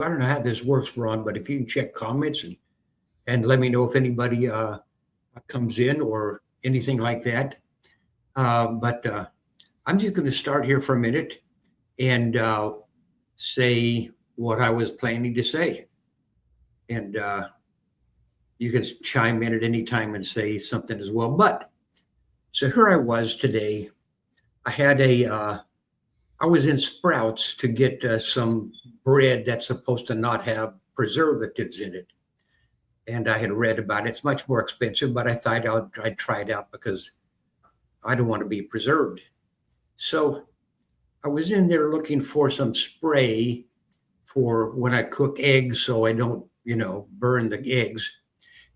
I don't know how this works, Ron, but if you can check comments and let me know if anybody comes in or anything like that. But I'm just going to start here for a minute and say what I was planning to say. And you can chime in at any time and say something as well. But so here I was today. I had I was in Sprouts to get some bread that's supposed to not have preservatives in it. And I had read about it. It's much more expensive, but I thought I'd try it out because I don't want to be preserved. So I was in there looking for some spray for when I cook eggs so I don't, burn the eggs.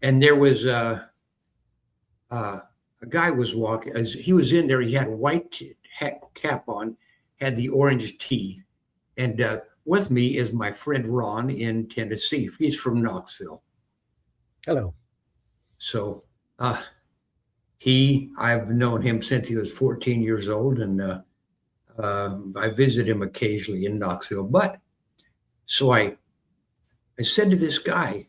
And there was a guy was walking, as he was in there, he had a white hat cap on, had the orange tea. And with me is my friend Ron in Tennessee. He's from Knoxville. Hello. So I've known him since he was 14 years old, and I visit him occasionally in Knoxville. But so I said to this guy,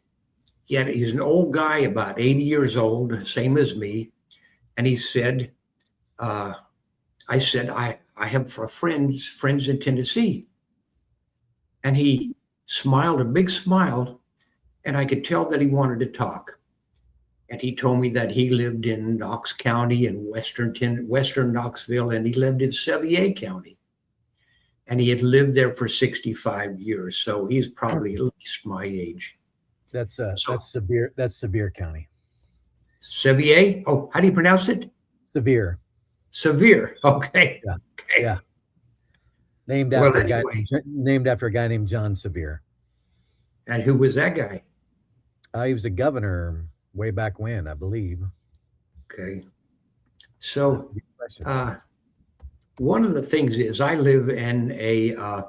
he's an old guy, about 80 years old, same as me. And he said, I said, I have friends in Tennessee. And he smiled, a big smile, and I could tell that he wanted to talk. And he told me that he lived in Knox County in western Knoxville, and he lived in Sevier County. And he had lived there for 65 years. So he's probably at least my age. That's Sevier County. Sevier? Oh, how do you pronounce it? Sevier. Sevier. Okay. Yeah. Okay. Yeah. Named after a guy named John Sevier. And who was that guy? He was a governor way back when, I believe. Okay. So one of the things is I live in a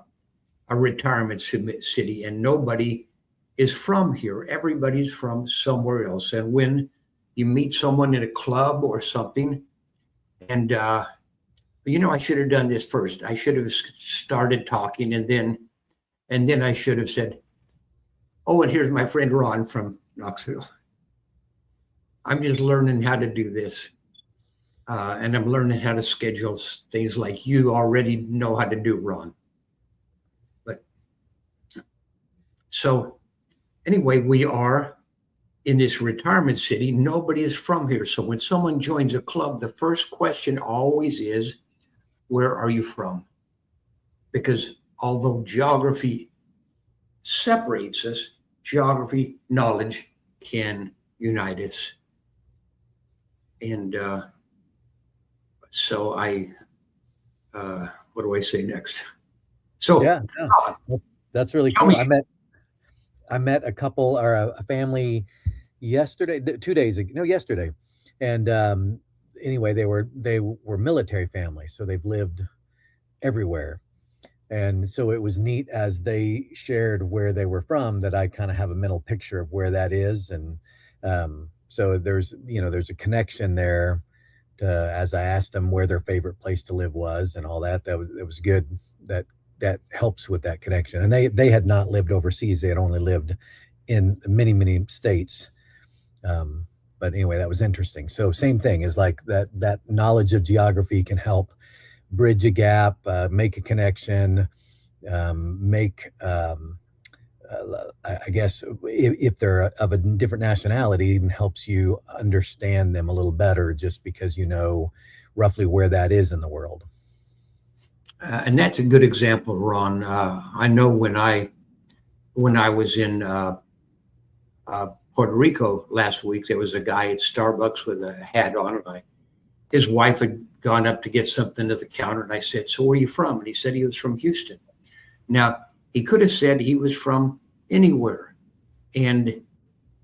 retirement city, and nobody is from here. Everybody's from somewhere else. And when you meet someone in a club or something, and I should have done this first. I should have started talking, and then I should have said, "Oh, and here's my friend Ron from Knoxville." I'm just learning how to do this, and I'm learning how to schedule things like you already know how to do, Ron. But so anyway, we are in this retirement city. Nobody is from here. So when someone joins a club, the first question always is, where are you from? Because although geography separates us, geography, knowledge can unite us. And so what do I say next? So yeah, that's really cool. I met a couple or a family yesterday, 2 days ago. No, yesterday, and anyway, they were military families, so they've lived everywhere, and so it was neat as they shared where they were from that I kind of have a mental picture of where that is, and so there's a connection there. As I asked them where their favorite place to live was and all that, it was good. That helps with that connection. And they had not lived overseas. They had only lived in many, many states. But anyway, that was interesting. So same thing is like that knowledge of geography can help bridge a gap, make a connection, I guess if they're of a different nationality, it even helps you understand them a little better just because you know roughly where that is in the world. And that's a good example, Ron. I know when I was in Puerto Rico last week, there was a guy at Starbucks with a hat on. His wife had gone up to get something to the counter, and I said, "So where are you from?" And he said he was from Houston. Now, he could have said he was from anywhere. And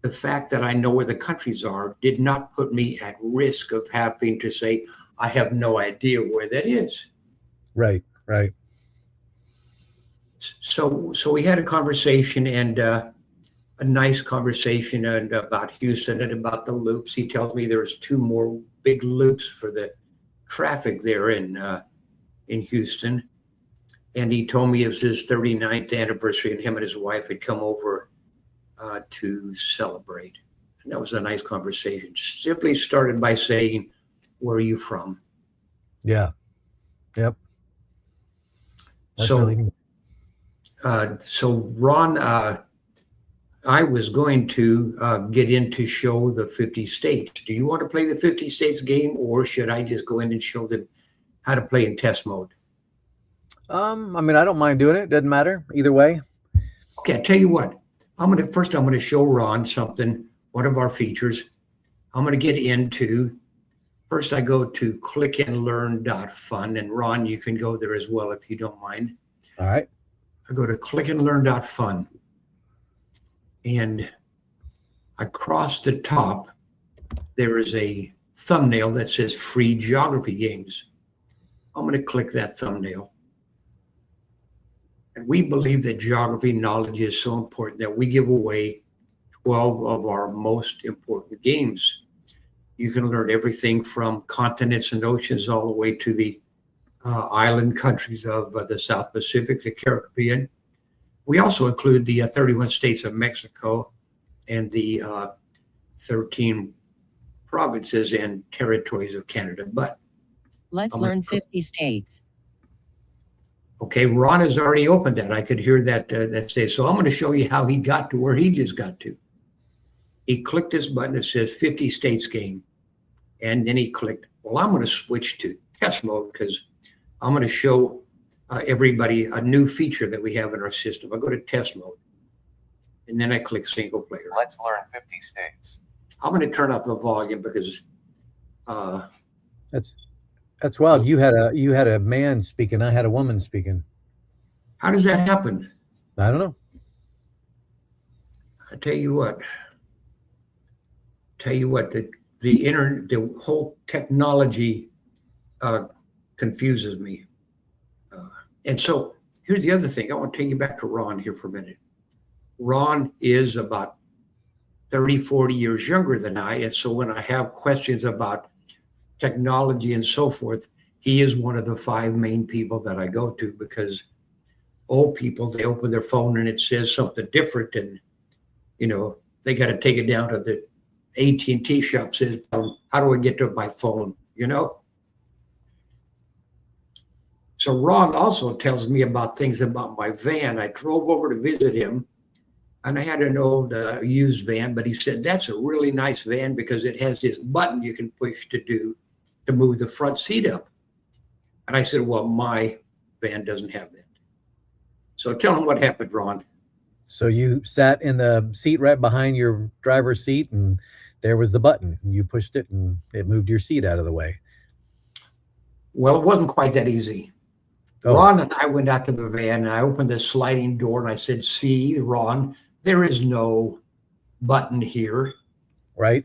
the fact that I know where the countries are did not put me at risk of having to say, I have no idea where that is. Right. So we had a conversation, and a nice conversation about Houston and about the loops. He tells me there's 2 more big loops for the traffic there in Houston. and he told me it was his 39th anniversary, and him and his wife had come over to celebrate. And that was a nice conversation. Simply started by saying, "Where are you from?" Yeah. Yep. That's So, really neat. so Ron, I was going to get in to show the 50 states. Do you want to play the 50 states game, or should I just go in and show them how to play in test mode? I mean, I don't mind doing it. Doesn't matter either way. Okay, I tell you what. I'm gonna show Ron something, one of our features. I'm gonna get into first. I go to clickandlearn.fun, and Ron, you can go there as well if you don't mind. All right. I go to clickandlearn.fun, and across the top there is a thumbnail that says free geography games. I'm going to click that thumbnail. And we believe that geography knowledge is so important that we give away 12 of our most important games. You can learn everything from continents and oceans all the way to the island countries of the South Pacific, the Caribbean. We also include the 31 states of Mexico and the 13 provinces and territories of Canada. But let's learn 50 states. Okay, Ron has already opened that. I could hear that say. So I'm going to show you how he got to where he just got to. He clicked this button that says 50 states game. And then he clicked, well, I'm going to switch to test mode because I'm going to show everybody a new feature that we have in our system. I go to test mode. And then I click single player. Let's learn 50 states. I'm going to turn off the volume because that's wild. You had a man speaking. I had a woman speaking. How does that happen? I don't know. I tell you what. The whole technology confuses me. And so here's the other thing. I want to take you back to Ron here for a minute. Ron is about 30, 40 years younger than I. And so when I have questions about technology and so forth, he is one of the 5 main people that I go to, because old people, they open their phone and it says something different, and they got to take it down to the AT&T shop, says, how do I get to my phone? So Ron also tells me about things about my van. I drove over to visit him, and I had an old used van, but he said, that's a really nice van because it has this button you can push to move the front seat up. And I said, well, my van doesn't have that. So tell him what happened, Ron. So you sat in the seat right behind your driver's seat, and there was the button. You pushed it, and it moved your seat out of the way. Well, it wasn't quite that easy. Oh. Ron and I went out to the van, and I opened the sliding door, and I said, see, Ron, there is no button here. Right.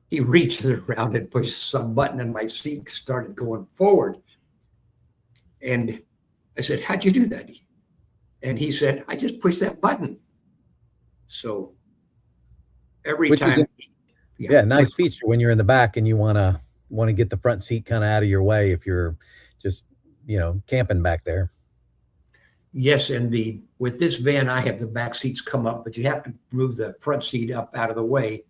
He reaches around and pushes some button, and my seat started going forward. And I said, how'd you do that? And he said, I just pushed that button. So every time. Yeah, nice feature when you're in the back and you want to get the front seat kind of out of your way if you're just, camping back there. Yes, and with this van, I have the back seats come up, but you have to move the front seat up out of the way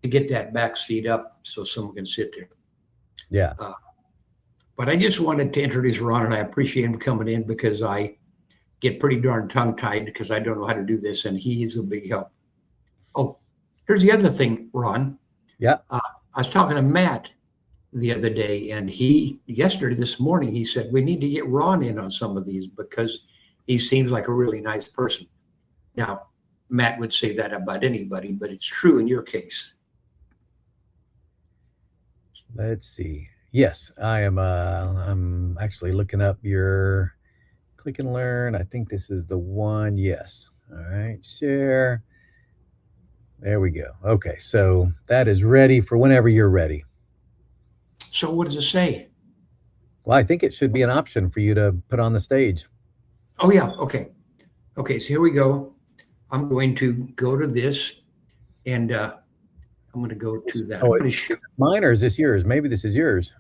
to get that back seat up so someone can sit there. Yeah. But I just wanted to introduce Ron, and I appreciate him coming in because I get pretty darn tongue-tied because I don't know how to do this, and he is a big help. Oh, here's the other thing, Ron. Yeah. I was talking to Matt the other day, and this morning, he said, we need to get Ron in on some of these because he seems like a really nice person. Now, Matt would say that about anybody, but it's true in your case. Let's see. Yes, I am. I'm actually looking up your Click and Learn. I think this is the one. Yes. All right. Share. There we go. Okay. So that is ready for whenever you're ready. So what does it say? Well, I think it should be an option for you to put on the stage. Oh, yeah. Okay. Okay. So here we go. I'm going to go to this, and I'm going to go to that. Oh, mine, or is this yours? Maybe this is yours.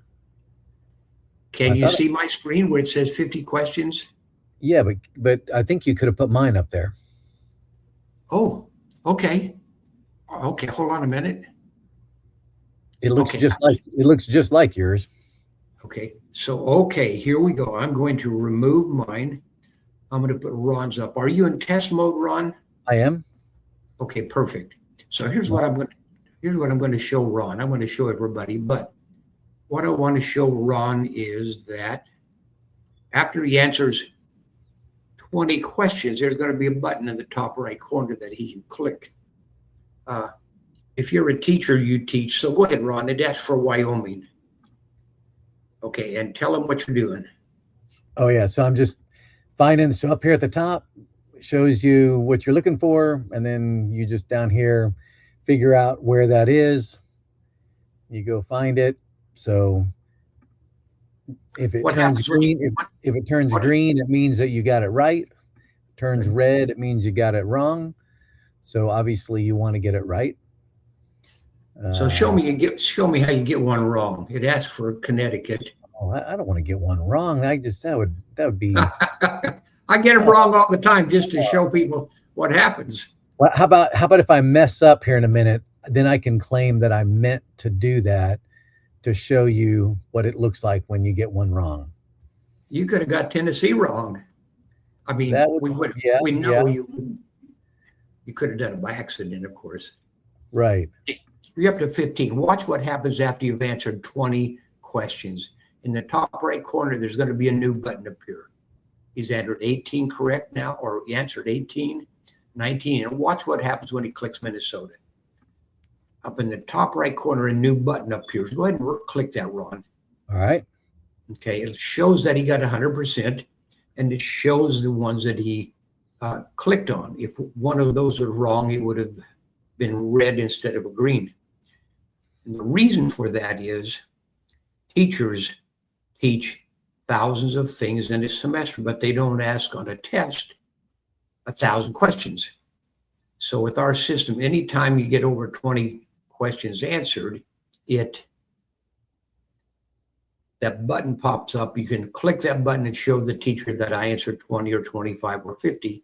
Can I you thought- see my screen where it says 50 questions? Yeah, but I think you could have put mine up there. Oh, okay. Okay, hold on a minute. It looks Okay. just like yours. Okay, so, okay, here we go. I'm going to remove mine. I'm going to put Ron's up. Are you in test mode, Ron? I am. Okay, perfect. So here's what I'm going to show Ron. I'm going to show everybody, but what I want to show Ron is that after he answers 20 questions, there's going to be a button in the top right corner that he can click. If you're a teacher, you teach. So go ahead, Ron. It asks for Wyoming. Okay, and tell him what you're doing. Oh yeah. So I'm just finding. So up here at the top shows you what you're looking for, and then you just down here figure out where that is. You go find it. So if it What turns happens when green, if it turns what- green, it means that you got it right. Turns Okay. red, it means you got it wrong. So obviously you want to get it right. So show me how you get one wrong. It asks for Connecticut. Oh, I don't want to get one wrong. That would be. I get them wrong all the time just to show people what happens. Well, how about if I mess up here in a minute, then I can claim that I meant to do that to show you what it looks like when you get one wrong. You could have got Tennessee wrong. I mean, That would- we know yeah. you could have done it by accident, of course. Right. You're up to 15. Watch what happens after you've answered 20 questions. In the top right corner, there's going to be a new button appear. He's entered 18 correct now, or he answered 18, 19. And watch what happens when he clicks Minnesota. Up in the top right corner, a new button appears. Go ahead and click that, Ron. All right. Okay, it shows that he got 100%, and it shows the ones that he clicked on. If one of those are wrong, it would have been red instead of a green. And the reason for that is teachers teach thousands of things in a semester, but they don't ask on a test 1,000 questions. So with our system, anytime you get over 20 questions answered, that button pops up. You can click that button and show the teacher that I answered 20 or 25 or 50,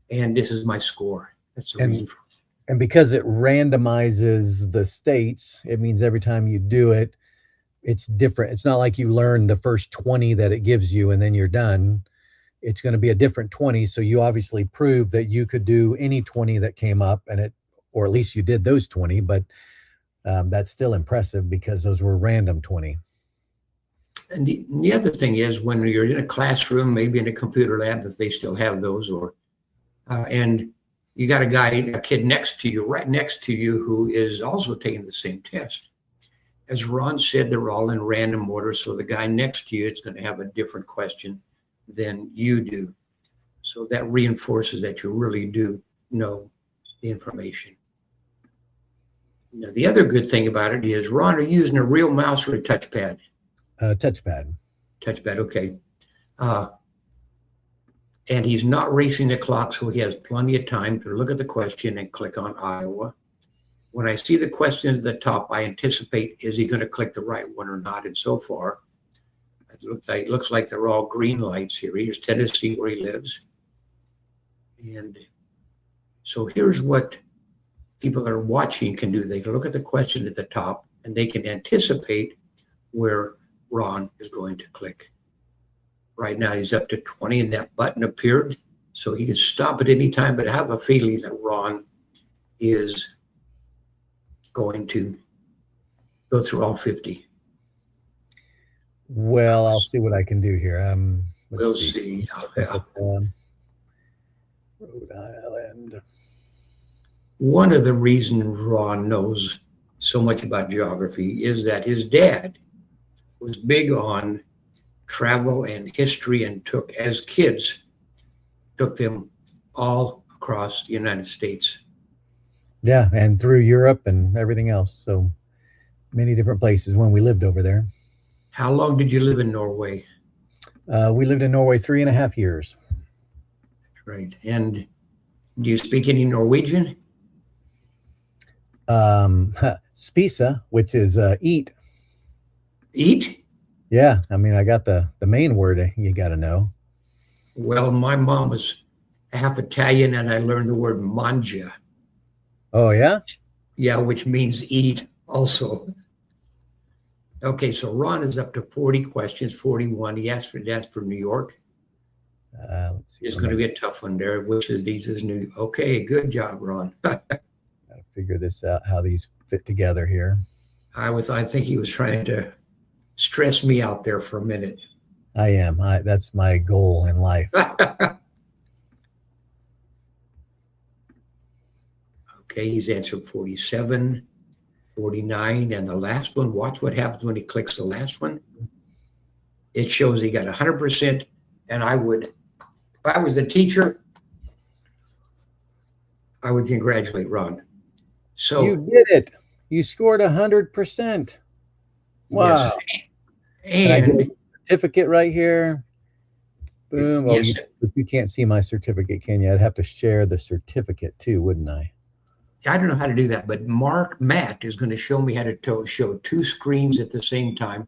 and this is my score. That's the reason for And because it randomizes the states, it means every time you do it, it's different. It's not like you learn the first 20 that it gives you and then you're done. It's going to be a different 20. So you obviously prove that you could do any 20 that came up, or at least you did those 20, but that's still impressive because those were random 20. And the other thing is when you're in a classroom, maybe in a computer lab, if they still have those, and you got a kid next to you, right next to you, who is also taking the same test. As Ron said, they're all in random order. So the guy next to you is going to have a different question than you do. So that reinforces that you really do know the information. Now, the other good thing about it is, Ron, are you using a real mouse or a touchpad? Touchpad. Touchpad, okay. And he's not racing the clock, so he has plenty of time to look at the question and click on Iowa. When I see the question at the top, I anticipate, is he going to click the right one or not? And so far, it looks like they're all green lights here. Here's Tennessee, where he lives. And so here's what people that are watching can do. They can look at the question at the top, and they can anticipate where Ron is going to click. Right now, he's up to 20, and that button appeared, so he can stop at any time. But I have a feeling that Ron is going to go through all 50. Well, I'll see what I can do here. We'll see. Yeah. Rhode Island. One of the reasons Ron knows so much about geography is that his dad was big on travel and history, and took them all across the United States. Yeah, and through Europe and everything else. So many different places when we lived over there. How long did you live in Norway? We lived in Norway 3.5 years. Right. And do you speak any Norwegian? Spisa, which is eat. Eat? Yeah, I mean, I got the main word you got to know. Well, my mom was half Italian, and I learned the word mangia. Oh yeah. Yeah, which means eat also. Okay, so Ron is up to 40 questions, 41. He asked for New York. Let's see. It's what going to am be a tough one there. Which is these is new. Okay, good job, Ron. I gotta figure this out, how these fit together here. I think he was trying to stress me out there for a minute. I am. That's my goal in life. Okay, he's answered 47, 49, and the last one. Watch what happens when he clicks the last one. It shows he got 100%, and if I was the teacher, I would congratulate Ron. So You did it. You scored 100%. Wow. yes, Can I get a and certificate right here? Boom. Oh, yes, you can't see my certificate, can you? I'd have to share the certificate too, wouldn't I? I don't know how to do that, but Matt is going to show me how to show two screens at the same time,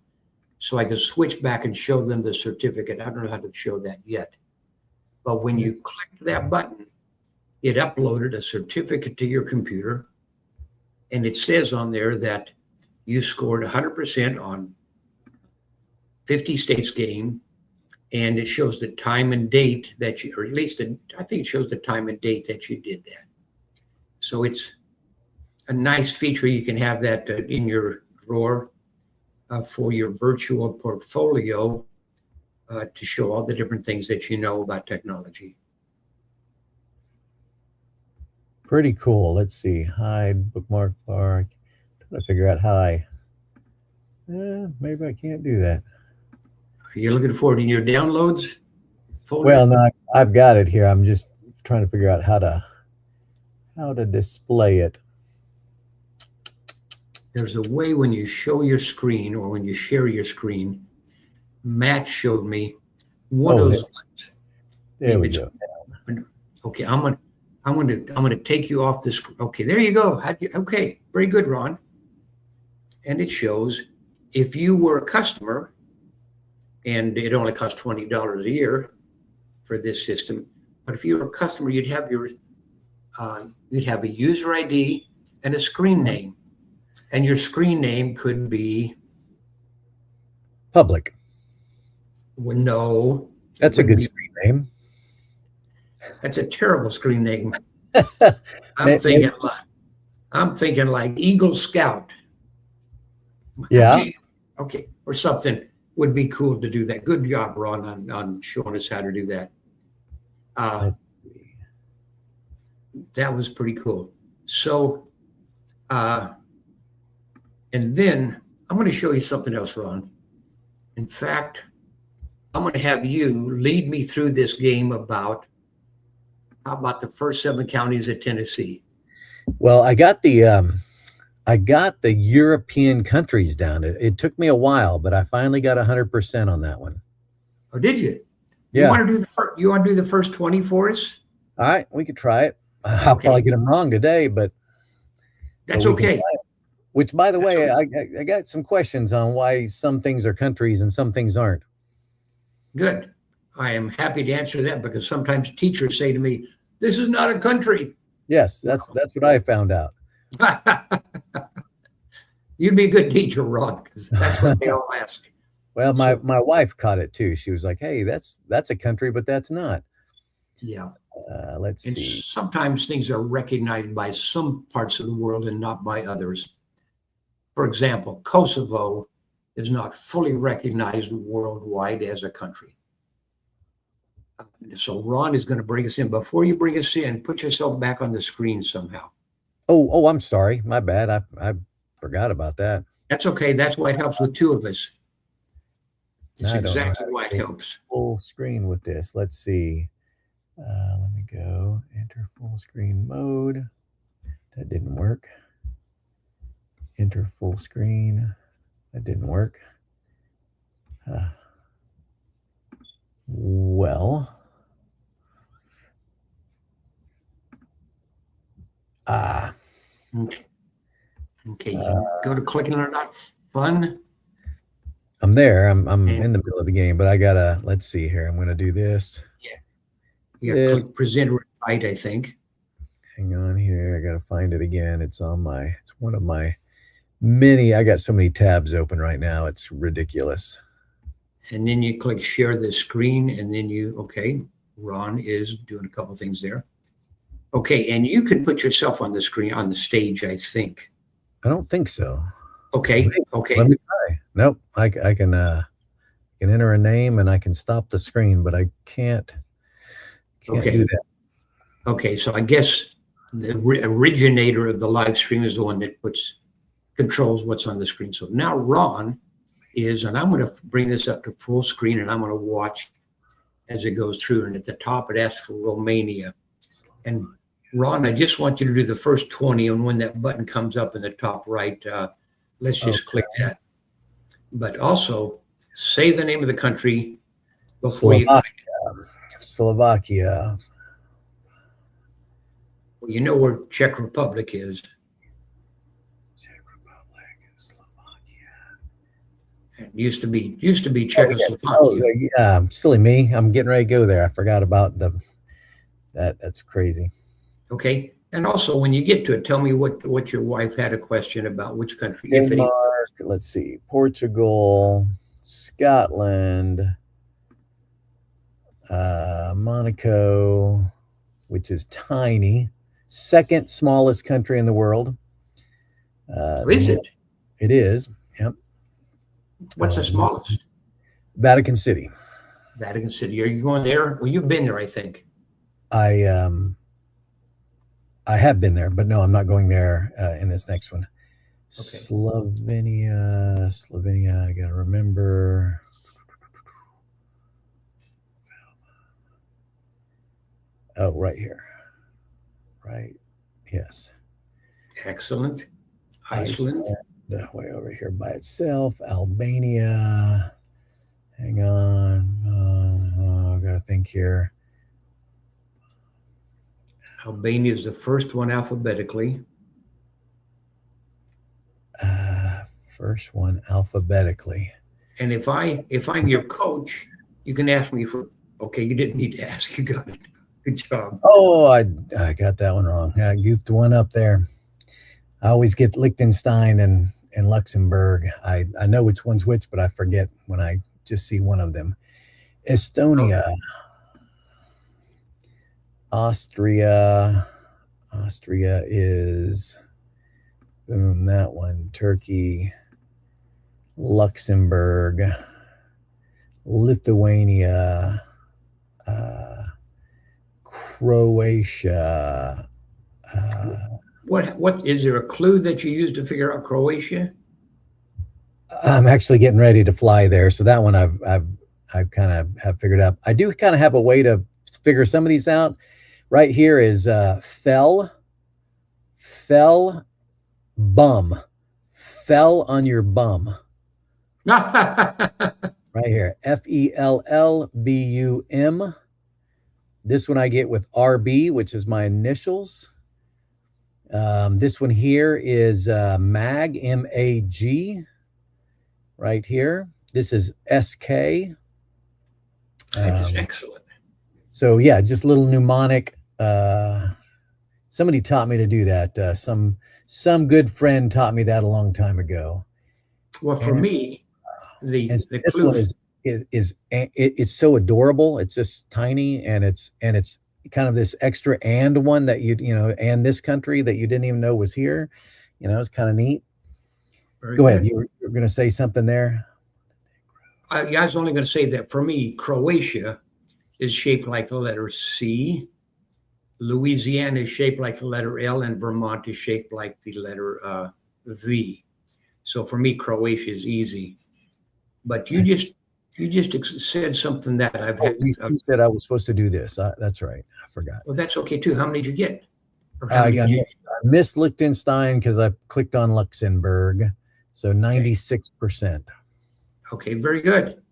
so I can switch back and show them the certificate. I don't know how to show that yet, but when you click that button, it uploaded a certificate to your computer, and it says on there that you scored 100% on 50 states game, and it shows the time and date that you, or at least I think it shows the time and date that you did that. So it's a nice feature. You can have that in your drawer for your virtual portfolio to show all the different things that you know about technology. Pretty cool. Let's see. Hide, bookmark, bar. Trying to figure out how maybe I can't do that. Are you looking for it in your downloads folder? Well, no, I've got it here. I'm just trying to figure out how to display it. There's a way when you show your screen or when you share your screen. Matt showed me one of those ones. There we go. Okay, I'm gonna take you off this. Okay, there you go. Okay, very good, Ron. And it shows if you were a customer, and it only costs $20 a year for this system. But if you were a customer, you'd have a user ID and a screen name, and your screen name could be Public. well, no. That's a good screen name. That's a terrible screen name. Maybe- I'm thinking like Eagle Scout. Yeah. Okay, or something would be cool to do that. Good job, Ron, on showing us how to do that. Let's see. That was pretty cool. So, and then I'm going to show you something else, Ron. In fact, I'm going to have you lead me through this game about how about the first 7 counties of Tennessee. Well, I got the European countries down. It took me a while, but I finally got 100% on that one. Oh, did you? Yeah. You want to do the first 20 for us? All right, we could try it. I'll probably get them wrong today, but That's we can okay. try it. Which, by the That's way, okay. I got some questions on why some things are countries and some things aren't. Good. I am happy to answer that because sometimes teachers say to me, "This is not a country." Yes, that's what I found out. You'd be a good teacher, Ron, because that's what they all ask. Well, my wife caught it too. She was like, "Hey, that's a country, but that's not." Yeah. Let's And see. sometimes things are recognized by some parts of the world and not by others. For example, Kosovo is not fully recognized worldwide as a country. So Ron is going to bring us in. Before you bring us in, put yourself back on the screen somehow. Oh, I'm sorry. My bad. I forgot about that. That's okay. That's why it helps with 2 of us. That's I don't know exactly how why to it helps. Full screen with this. Let's see. Let me go enter full screen mode. That didn't work. Enter full screen. That didn't work. Well. Okay, you go to clicking or not fun. I'm there. I'm Yeah. in the middle of the game, but I gotta, let's see here. I'm gonna do this. Yeah, This. click present or invite, I think. Hang on here. I gotta find it again. It's one of my many. I got so many tabs open right now. It's ridiculous. And then you click share the screen, and then okay, Ron is doing a couple things there. Okay, and you can put yourself on the screen, on the stage, I think. I don't think so. Okay, Let me try. Nope. I can enter a name and I can stop the screen, but I can't Okay. do that. Okay, so I guess the originator of the live stream is the one that controls what's on the screen. So now Ron is, and I'm going to bring this up to full screen, and I'm going to watch as it goes through. And at the top, it asks for Romania. And Ron, I just want you to do the first 20, and when that button comes up in the top right, let's just click that. But also, say the name of the country before Slovakia. you know where Czech Republic is. Czech Republic, Slovakia. It used to be Czechoslovakia. Oh, yeah. Silly me. I'm getting ready to go there. I forgot about that's crazy. Okay. And also, when you get to it, tell me what your wife had a question about, which country. Denmark, let's see, Portugal, Scotland, Monaco, which is tiny, second smallest country in the world. Is it? It is. Yep. What's the smallest? Vatican City. Vatican City. Are you going there? Well, you've been there, I think. I have been there, but no, I'm not going there in this next one. Okay. Slovenia, I gotta remember. Oh, right here. Right. Yes. Excellent. Iceland. Way over here by itself. Albania. Hang on. I gotta think here. Albania is the first one alphabetically. First one alphabetically. And if I'm your coach, you can ask me for. Okay, you didn't need to ask. You got it. Good job. Oh, I got that one wrong. I goofed one up there. I always get Liechtenstein and Luxembourg. I know which one's which, but I forget when I just see one of them. Estonia. Okay. Austria is, boom, that one. Turkey, Luxembourg, Lithuania, Croatia. What is there a clue that you used to figure out Croatia? I'm actually getting ready to fly there, so that one I've kind of have figured out. I do kind of have a way to figure some of these out. Right here is fell bum. Fell on your bum. Right here. FELLBUM. This one I get with RB, which is my initials. This one here is MAG, M-A-G. Right here. This is SK. That's excellent. So yeah, just a little mnemonic. Somebody taught me to do that. Some good friend taught me that a long time ago. Well, for me, the this one it's so adorable. It's just tiny, and it's kind of this extra and one that and this country that you didn't even know was here. It's kind of neat. Go ahead. You were going to say something there. I was only going to say that for me, Croatia is shaped like the letter C. Louisiana is shaped like the letter L, and Vermont is shaped like the letter V. So for me, Croatia is easy. But you just said something that you said I was supposed to do this. That's right. I forgot. Well, that's okay too. How many did you get? I missed Liechtenstein because I clicked on Luxembourg. So 96%. Okay, very good.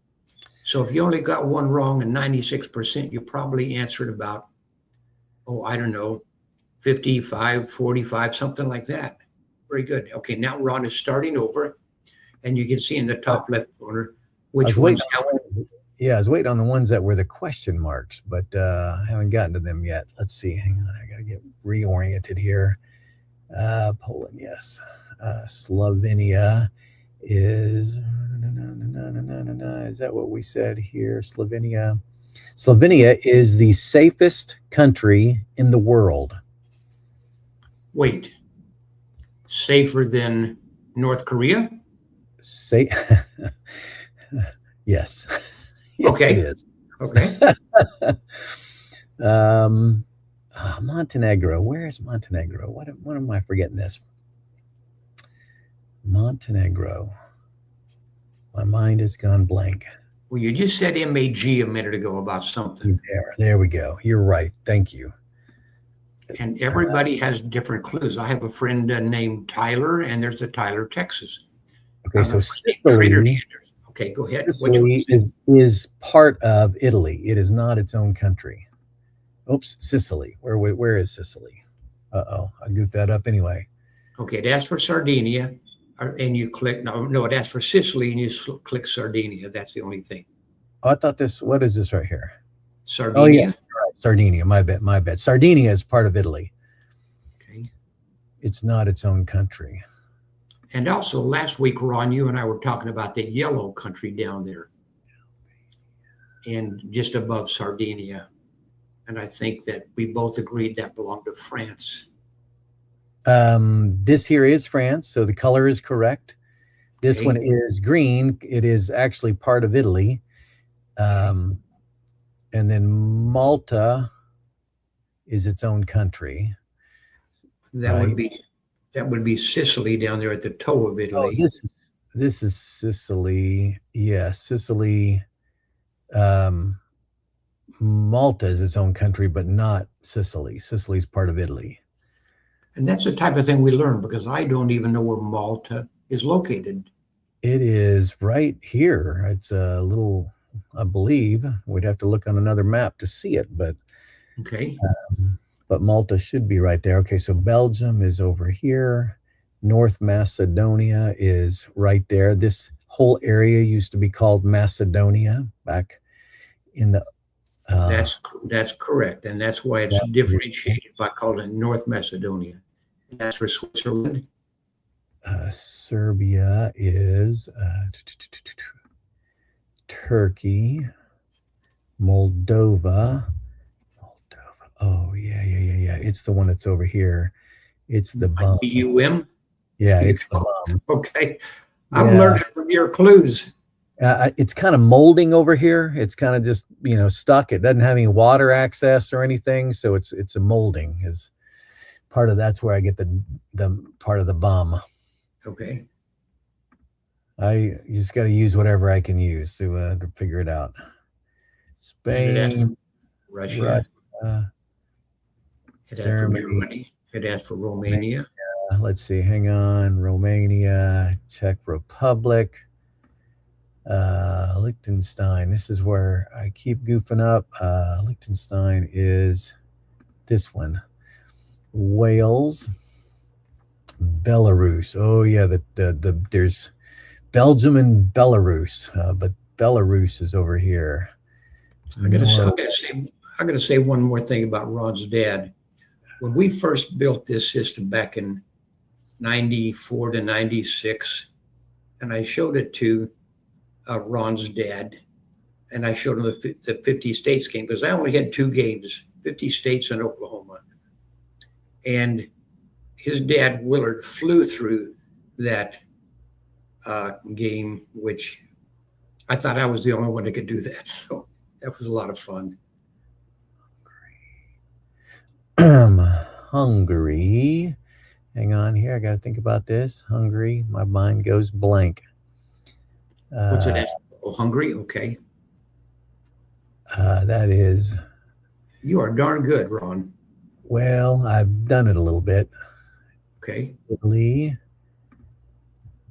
So if you only got one wrong and 96%, you probably answered about, I don't know, 55, 45, something like that. Very good. Okay, now Ron is starting over, and you can see in the top left corner, Which was waiting ones? on the ones, yeah, I was waiting on the ones that were the question marks, but I haven't gotten to them yet. Let's see. Hang on, I gotta get reoriented here. Poland, yes. Slovenia is is that what we said here? Slovenia. Slovenia is the safest country in the world. Wait, safer than North Korea? Say yes. Yes, Okay. it is. Okay. Montenegro. Where is Montenegro? What am I forgetting this? Montenegro. My mind has gone blank. Well, you just said MAG a minute ago about something, There we go. You're right. Thank you. and everybody has different clues. I have a friend named Tyler, and there's a Tyler, Texas. Okay, so Trader Sicily, Sanders. Okay, go ahead. Which Sicily one's is part of Italy. It is not its own country. Oops, Sicily. Where is Sicily? Uh-oh, I goofed that up anyway. Okay, it asks for Sardinia, and you click, no, it asks for Sicily, and you click Sardinia. That's the only thing. Oh, I thought this, what is this right here? Sardinia. Oh, yes, Sardinia, my bad. Sardinia is part of Italy. Okay. It's not its own country. And also last week, Ron, you and I were talking about the yellow country down there and just above Sardinia. And I think that we both agreed that belonged to France. This here is France, so the color is correct. This Okay. one is green. It is actually part of Italy. And then Malta is its own country. That Right. would be Sicily down there at the toe of Oh, Italy. this is Sicily. Yeah, Sicily. Malta is its own country, but not Sicily. Sicily's part of Italy. And that's the type of thing we learn, because I don't even know where Malta is located. It is right here. It's a little, I believe, we'd have to look on another map to see it, but Okay. Malta should be right there. Okay, so Belgium is over here. North Macedonia is right there. This whole area used to be called Macedonia back in the That's correct. And that's why it's differentiated by calling it North Macedonia. That's for Switzerland. Serbia is Turkey, Moldova. Oh, yeah. It's the one that's over here. It's the bum. BUM. Yeah, it's the bum. Okay. I'm learning from your clues. It's kind of molding over here. It's kind of just, stuck. It doesn't have any water access or anything. So it's a molding is part of, that's where I get the part of the bum. Okay. You just got to use whatever I can use to figure it out. Spain, Russia. It asked for Germany. Germany. It asked for Romania. Let's see. Hang on. Romania, Czech Republic, Liechtenstein. This is where I keep goofing up. Liechtenstein is this one. Wales, Belarus. Oh yeah, there's Belgium and Belarus, but Belarus is over here. I gotta say one more thing about Ron's dad. When we first built this system back in 94 to 96, and I showed it to Ron's dad, and I showed him the 50 states game, because I only had 2 games, 50 states and Oklahoma. And his dad, Willard, flew through that game, which I thought I was the only one that could do that. So that was a lot of fun. Hungary. Hang on here. I got to think about this. Hungary. My mind goes blank. What's it ask? Oh, Hungary? Okay. That is. You are darn good, Ron. Well, I've done it a little bit. Okay. Italy.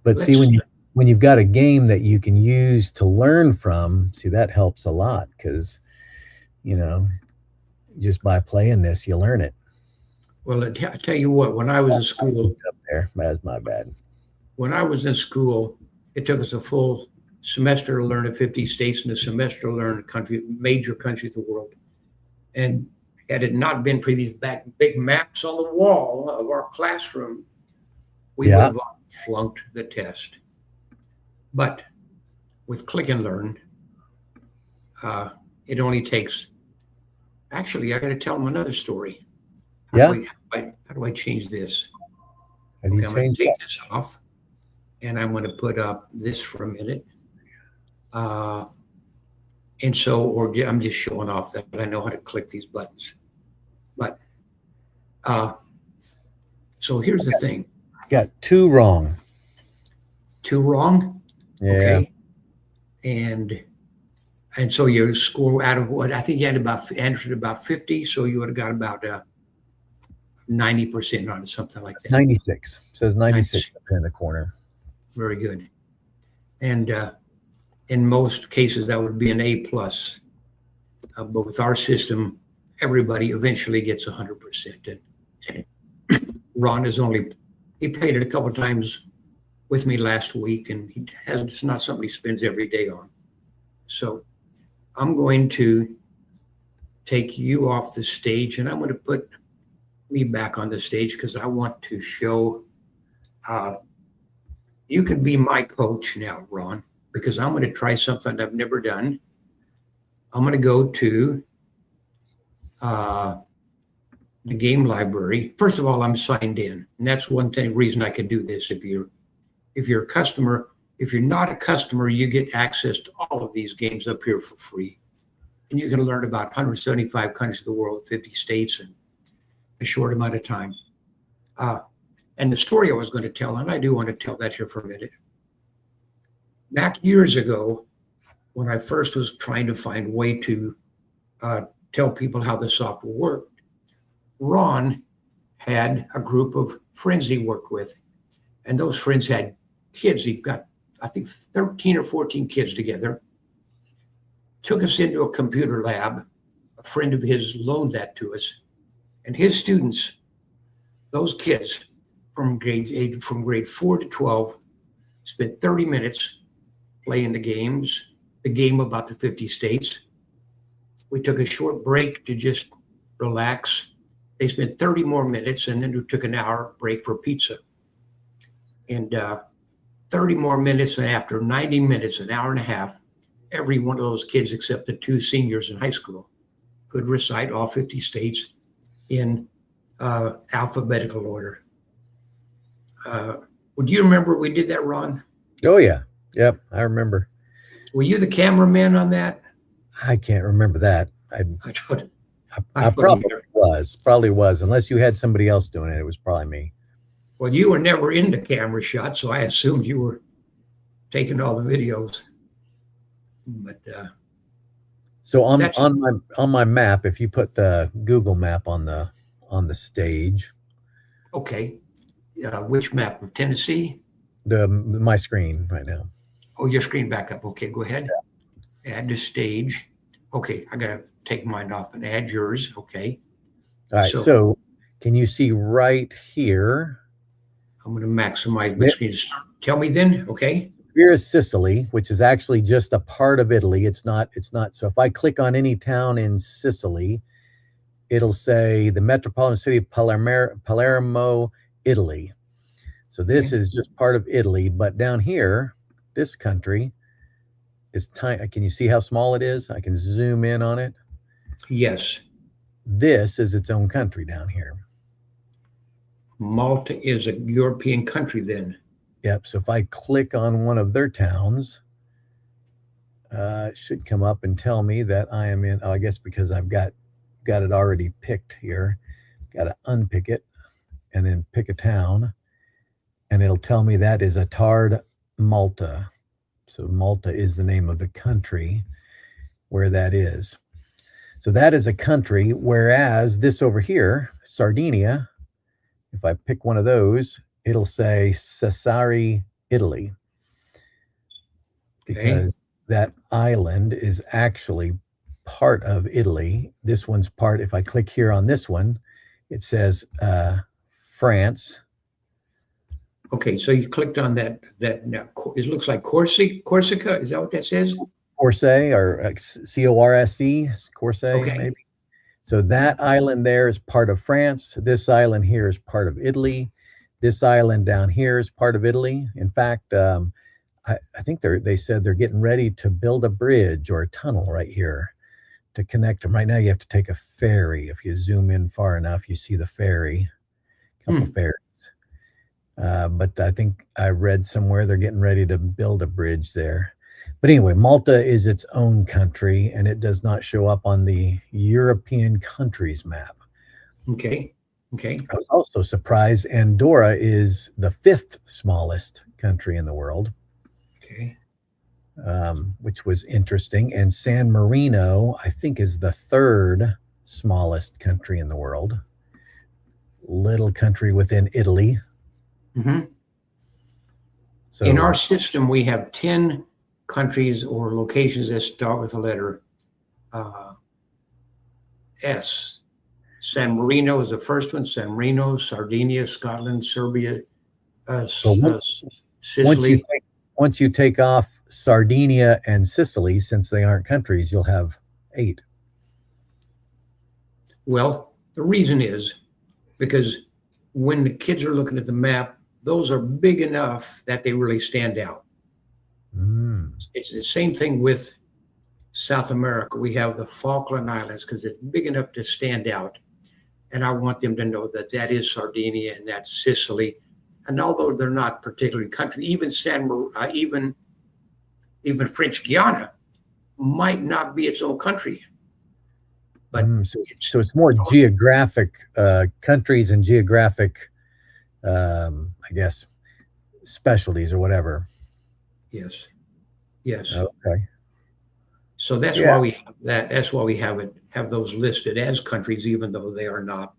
But see, when you've got a game that you can use to learn from, see, that helps a lot, because, just by playing this, you learn it. Well, I tell you what, when I was in school, Up there, that's my bad. when I was in school, it took us a full semester to learn of 50 states and a semester to learn major countries of the world. And had it not been for these big maps on the wall of our classroom, we would have all flunked the test. But with Click and Learn, it only takes, actually, I got to tell them another story. How do I change this? How do you I'm going change to take that? this off, and I'm going to put up this for a minute. And so, I'm just showing off that I know how to click these buttons. But so here's the thing. Got 2 wrong. 2 wrong. Yeah. Okay. And so your score out of what I think you had answered about 50, so you would have got about 90% on it, something like that. 96. Says 96 up in the corner. Very good. And in most cases, that would be an A plus. But with our system, everybody eventually gets 100%. And Ron he played it a couple of times with me last week, and it's not something he spends every day on. So I'm going to take you off the stage, and I'm going to put me back on the stage because I want to show you can be my coach now, Ron, because I'm going to try something I've never done. I'm going to go to the game library. First of all, I'm signed in, and that's one reason I can do this. If you're a customer, if you're not a customer, you get access to all of these games up here for free, and you can learn about 175 countries of the world, 50 states, in a short amount of time. And the story I was going to tell, and I do want to tell that here for a minute. Back years ago, when I first was trying to find a way to tell people how the software worked, Ron had a group of friends he worked with, and those friends had kids. He got, I think, 13 or 14 kids together, took us into a computer lab. A friend of his loaned that to us, and his students, those kids from grade 4 to 12, spent 30 minutes playing the game about the 50 states. We took a short break to just relax. They spent 30 more minutes, and then we took an hour break for pizza. And 30 more minutes, and after 90 minutes, an hour and a half, every one of those kids, except the 2 seniors in high school, could recite all 50 states in alphabetical order. Would you remember we did that, Ron? Oh, yeah. Yep, I remember. Were you the cameraman on that? I can't remember that. I probably was. Unless you had somebody else doing it, it was probably me. Well, you were never in the camera shot, so I assumed you were taking all the videos. But so on my map, if you put the Google map on the stage. Okay. Which map of Tennessee? My screen right now. Oh, your screen back up. Okay, go ahead. Yeah. Add to stage. Okay, I gotta take mine off and add yours. Okay. All right. So can you see right here? I'm gonna maximize my screen. Tell me then. Okay. Here is Sicily, which is actually just a part of Italy. It's not. So if I click on any town in Sicily, it'll say the metropolitan city of Palermo, Italy. So this is just part of Italy, but down here, this country is tiny. Can you see how small it is? I can zoom in on it. Yes. This is its own country down here. Malta is a European country then. Yep. So if I click on one of their towns, it should come up and tell me that I am in. Oh, I guess because I've got it already picked here. Got to unpick it and then pick a town, and it'll tell me that is Atard, Malta. So Malta is the name of the country where that is. So that is a country, whereas this over here, Sardinia, if I pick one of those, it'll say Sassari, Italy, because that island is actually part of Italy. This one's part, if I click here on this one, it says France, Okay, so you clicked on that now, it looks like Corsica. Is that what that says? Corse or Corsc, Corse Okay. maybe. So that island there is part of France. This island here is part of Italy. This island down here is part of Italy. In fact, I think they said they're getting ready to build a bridge or a tunnel right here to connect them. Right now, you have to take a ferry. If you zoom in far enough, you see the ferry, a couple ferries. But I think I read somewhere they're getting ready to build a bridge there. But anyway, Malta is its own country, and it does not show up on the European countries map. Okay. Okay. I was also surprised Andorra is the 5th smallest country in the world, Okay. which was interesting. And San Marino, I think, is the 3rd smallest country in the world. Little country within Italy. hmm So In our system, we have 10 countries or locations that start with the letter S. San Marino is the first one. San Marino, Sardinia, Scotland, Serbia, Sicily. once you take off Sardinia and Sicily, since they aren't countries, you'll have 8. Well, the reason is because when the kids are looking at the map, those are big enough that they really stand out. It's the same thing with South America. We have the Falkland Islands because it's big enough to stand out. And I want them to know that that is Sardinia and that's Sicily. And although they're not particularly country, even even French Guiana might not be its own country. But so it's more geographic countries and geographic, I guess, specialties or whatever. yes. Yes. Okay. So that's why we have that. That's why we have those listed as countries, even though they are not.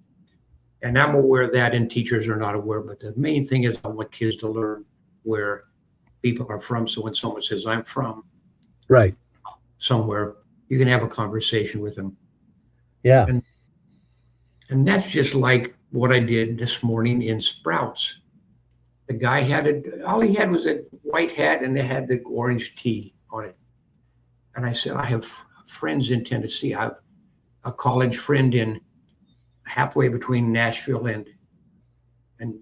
And I'm aware of that, and teachers are not aware. But the main thing is I want kids to learn where people are from. So when someone says, I'm from Right. somewhere, you can have a conversation with them. Yeah. And that's just like what I did this morning in Sprouts. The guy all he had was a white hat and it had the orange tea on it. And I said, I have friends in Tennessee. I have a college friend in halfway between Nashville and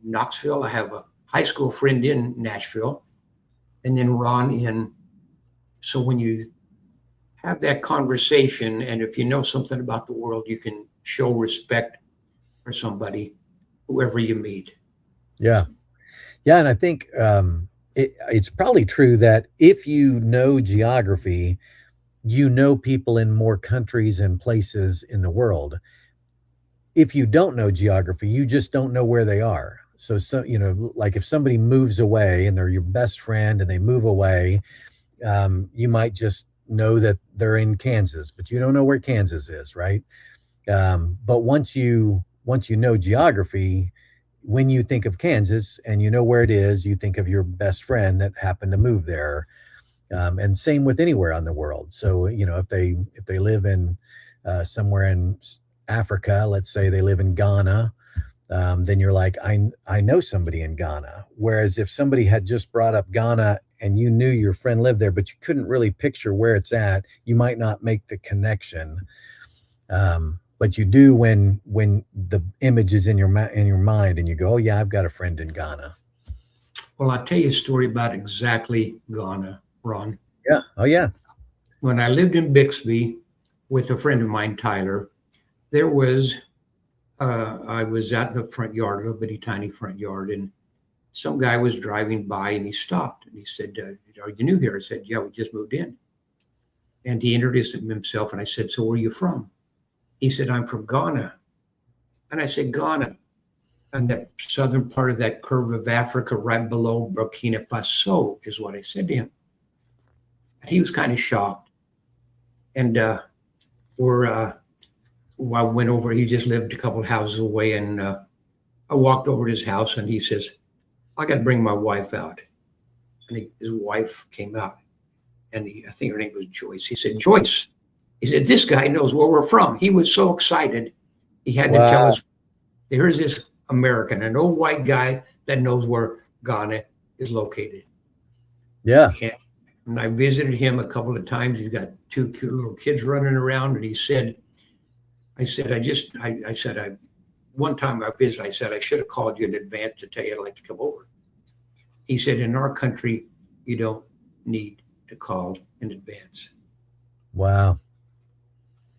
Knoxville. I have a high school friend in Nashville, and then Ron in. So when you have that conversation, and if you know something about the world, you can show respect for somebody, whoever you meet. Yeah. Yeah. And I think it's probably true that if you know geography, you know people in more countries and places in the world. If you don't know geography, you just don't know where they are. So, like if somebody moves away and they're your best friend and they move away, you might just know that they're in Kansas, but you don't know where Kansas is, right? But once you know geography, when you think of Kansas and you know where it is, you think of your best friend that happened to move there. And same with anywhere on the world. So, if they live in somewhere in Africa, let's say they live in Ghana, then you're like, I know somebody in Ghana. Whereas if somebody had just brought up Ghana and you knew your friend lived there, but you couldn't really picture where it's at, you might not make the connection. But you do when the image is in your mind and you go, oh yeah, I've got a friend in Ghana. Well, I'll tell you a story about exactly Ghana, Ron. Yeah. Oh yeah. When I lived in Bixby with a friend of mine, Tyler, there was, I was at the front yard, a little bitty tiny front yard, and some guy was driving by and he stopped and he said, are you new here? I said, yeah, we just moved in. And he introduced himself and I said, so where are you from? He said, I'm from Ghana. And I said, Ghana, and that southern part of that curve of Africa right below Burkina Faso is what I said to him. And he was kind of shocked. And I went over, he just lived a couple of houses away, and I walked over to his house and he says, I got to bring my wife out. And his wife came out, and I think her name was Joyce. He said, Joyce, he said, this guy knows where we're from. He was so excited. He had to tell us, here's this American, an old white guy that knows where Ghana is located. Yeah. And I visited him a couple of times. He's got two cute little kids running around, and he said, one time I visited, I said, I should have called you in advance to tell you I'd like to come over. He said, in our country, you don't need to call in advance. Wow.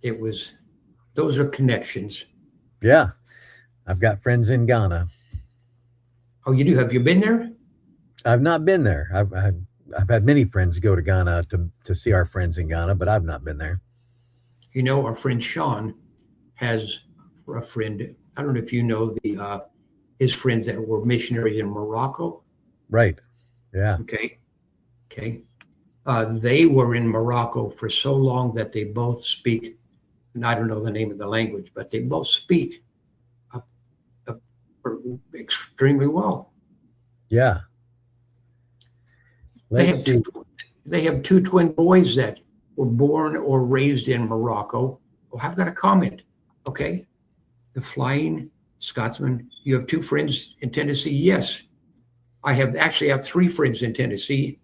Those are connections. Yeah. I've got friends in Ghana. Oh, you do? Have you been there? I've not been there. I've had many friends go to Ghana to see our friends in Ghana, but I've not been there. You know, our friend Sean has a friend. I don't know if you know his friends that were missionaries in Morocco. Right. Yeah. Okay. They were in Morocco for so long that they both speak, and I don't know the name of the language, but they both speak extremely well. Yeah. They have two twin boys that were born or raised in Morocco. Oh, I've got a comment. Okay. The Flying Scotsman. You have two friends in Tennessee? Yes. I actually have three friends in Tennessee.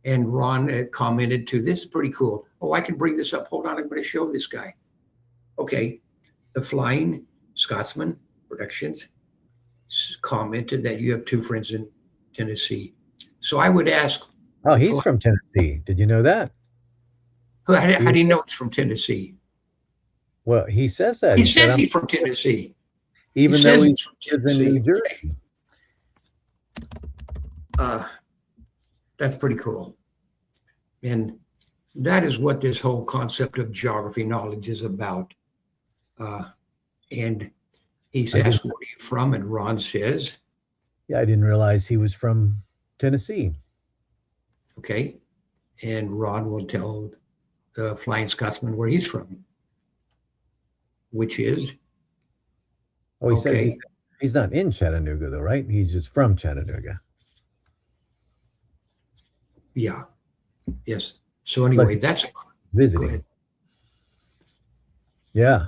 And Ron commented too. This is pretty cool. Oh, I can bring this up. Hold on. I'm going to show this guy. Okay. The Flying Scotsman Productions commented that you have two friends in Tennessee. So I would ask. Oh, he's from Tennessee. Did you know that? How do you know it's from Tennessee? Well, he says that. He says he's from Tennessee. Even He though says he he's from lives in New Tennessee. Jersey. That's pretty cool. And that is what this whole concept of geography knowledge is about. And he's asked, where are you from? And Ron says, Yeah, I didn't realize he was from Tennessee. okay. And Ron will tell the Flying Scotsman where he's from, which is? Oh, he says he's not in Chattanooga, though, right? He's just from Chattanooga. Yeah. Yes. So anyway, But that's visiting. Yeah.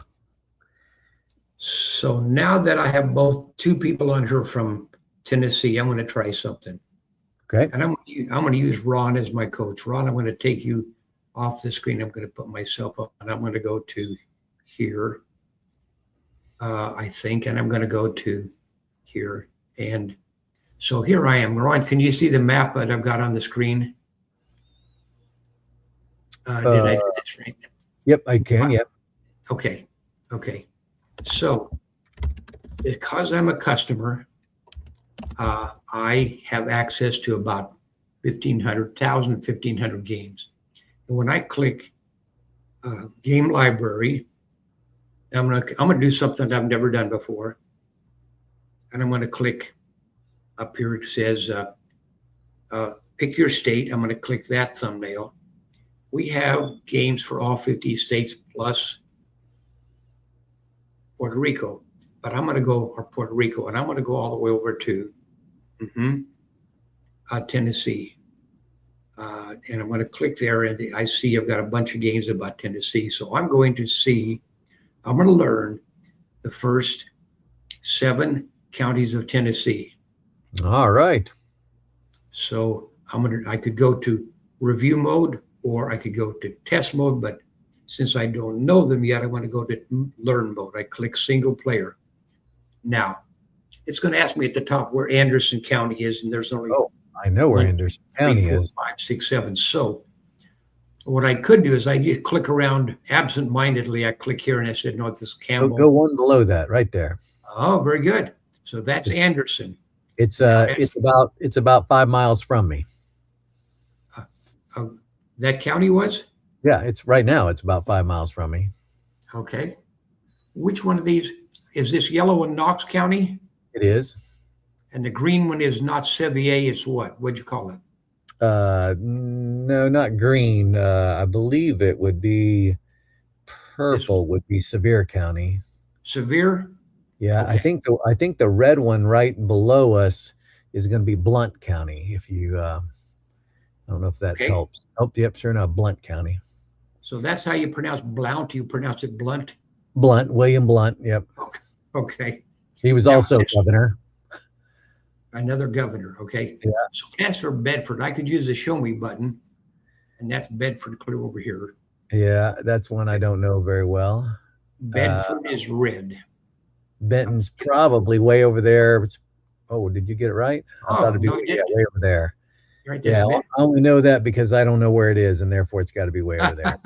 So now that I have two people on here from Tennessee, I'm going to try something. Okay. And I'm going to use Ron as my coach. Ron, I'm going to take you off the screen. I'm going to put myself up, and I'm going to go to here, I think, and I'm going to go to here. And so here I am. Ron, can you see the map that I've got on the screen? Did I do this right? Yep, I can. Yep. Okay. So because I'm a customer, I have access to about 1,500 games. And when I click game library, I'm gonna do something that I've never done before. And I'm gonna click up here. It says pick your state. I'm gonna click that thumbnail. We have games for all 50 states plus Puerto Rico, but I'm going to go, or Puerto Rico, and I'm going to go all the way over to Tennessee. And I'm going to click there, and I see I've got a bunch of games about Tennessee. So I'm going to learn the first 7 counties of Tennessee. All right. So I could go to review mode, or I could go to test mode, but since I don't know them yet, I want to go to learn mode. I click single player. Now, it's going to ask me at the top where Anderson County is, and there's only I know where Anderson County 3, 4, is. 5, 6, 7. So what I could do is I just click around absent-mindedly. I click here, and I said, no, this is Campbell. Go one below that, right there. Oh, very good. So that's Anderson. It's about 5 miles from me. That county was? Yeah, it's right now. It's about 5 miles from me. Okay. Which one of these? Is this yellow one Knox County? It is. And the green one is not Sevier. It's what? What'd you call it? No, not green. I believe it would be purple. Would be Sevier County. Sevier? Yeah, Okay. I think the red one right below us is going to be Blount County. If you, I don't know if that helps. Oh, yep, sure enough, Blount County. So that's how you pronounce Blount. You pronounce it Blunt. Blount, William Blount. Yep. Okay. He was Now, also governor. Another governor. Okay. Yeah. So as for Bedford, I could use the show me button, and that's Bedford clear over here. Yeah, that's one I don't know very well. Bedford is red. Benton's probably way over there. Oh, did you get it right? I Oh, thought it'd be no, you yeah, didn't. way over there. Right there. Yeah, I only know that because I don't know where it is, and therefore it's got to be way over there.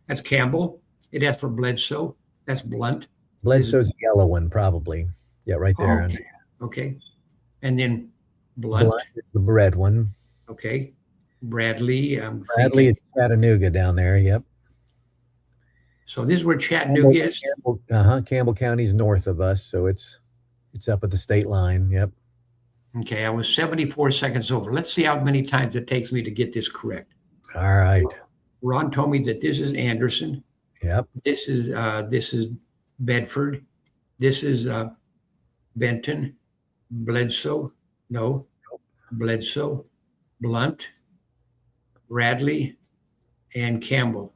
That's Campbell. It has for Bledsoe. That's Blunt. Bledsoe's a yellow one, probably. Yeah, right there. Okay. Okay. And then Blunt. Blunt is the red one. Okay. Bradley. Bradley is Chattanooga down there. Yep. So this is where Chattanooga is. Campbell County's north of us, so it's up at the state line. Yep. Okay. I was 74 seconds over. Let's see how many times it takes me to get this correct. All right. Ron told me that this is Anderson. Yep. This is Bedford. This is Benton. Bledsoe. No. Bledsoe. Blunt. Bradley. And Campbell.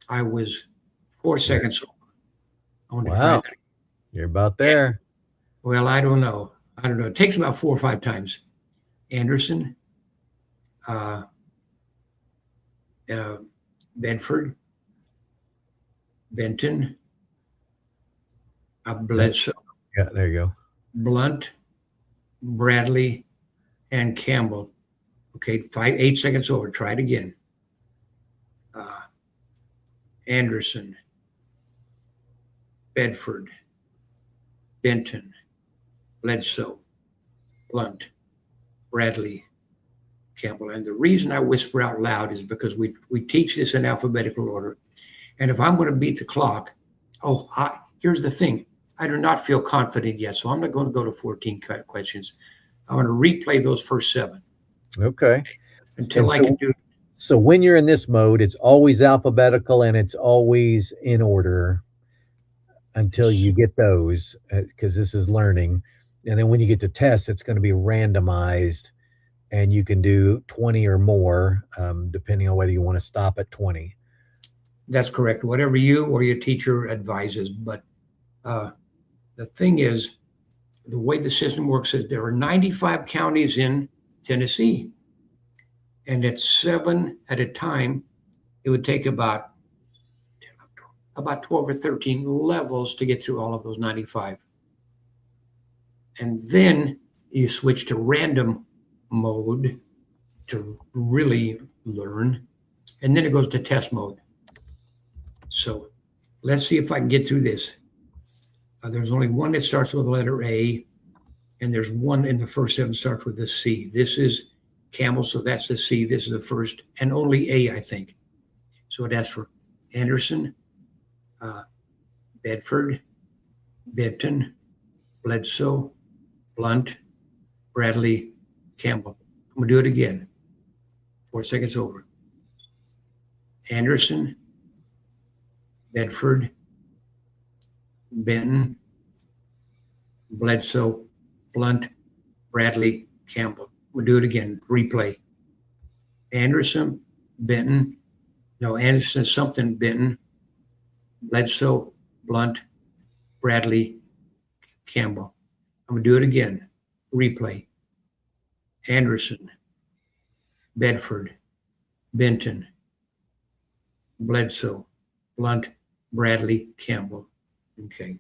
I was 4 seconds over. I wonder if Wow. You're about there. well, I don't know. It takes about 4 or 5 times. Anderson. Bedford. Benton. Bledsoe. Yeah, there you go. Blunt, Bradley, and Campbell. Okay, 8 seconds over. Try it again. Anderson, Bedford, Benton, Bledsoe, Blunt, Bradley, Campbell. And the reason I whisper out loud is because we teach this in alphabetical order. And if I'm going to beat the clock, here's the thing. I do not feel confident yet, so I'm not going to go to 14 questions. I'm going to replay those first 7 Okay. until I can do it. So when you're in this mode, it's always alphabetical and it's always in order until you get those, because this is learning. And then when you get to tests, it's going to be randomized, and you can do 20 or more, depending on whether you want to stop at 20. That's correct. Whatever you or your teacher advises. But the thing is, the way the system works is there are 95 counties in Tennessee. And at 7 at a time, it would take about 12 or 13 levels to get through all of those 95. And then you switch to random mode to really learn. And then it goes to test mode. So let's see if I can get through this. There's only one that starts with the letter A, and there's one in the first 7 starts with the C. This is Campbell, so that's the C. This is the first and only A, I think. So it asks for Anderson, Bedford, Benton, Bledsoe, Blunt, Bradley, Campbell. I'm going to do it again. 4 seconds over. Anderson, Bedford, Benton, Bledsoe, Blunt, Bradley, Campbell. We'll do it again. Replay. Anderson, Benton. No, Anderson something, Benton. Bledsoe, Blunt, Bradley, Campbell. I'm going to do it again. Replay. Anderson, Bedford, Benton, Bledsoe, Blunt, Bradley, Campbell. Okay.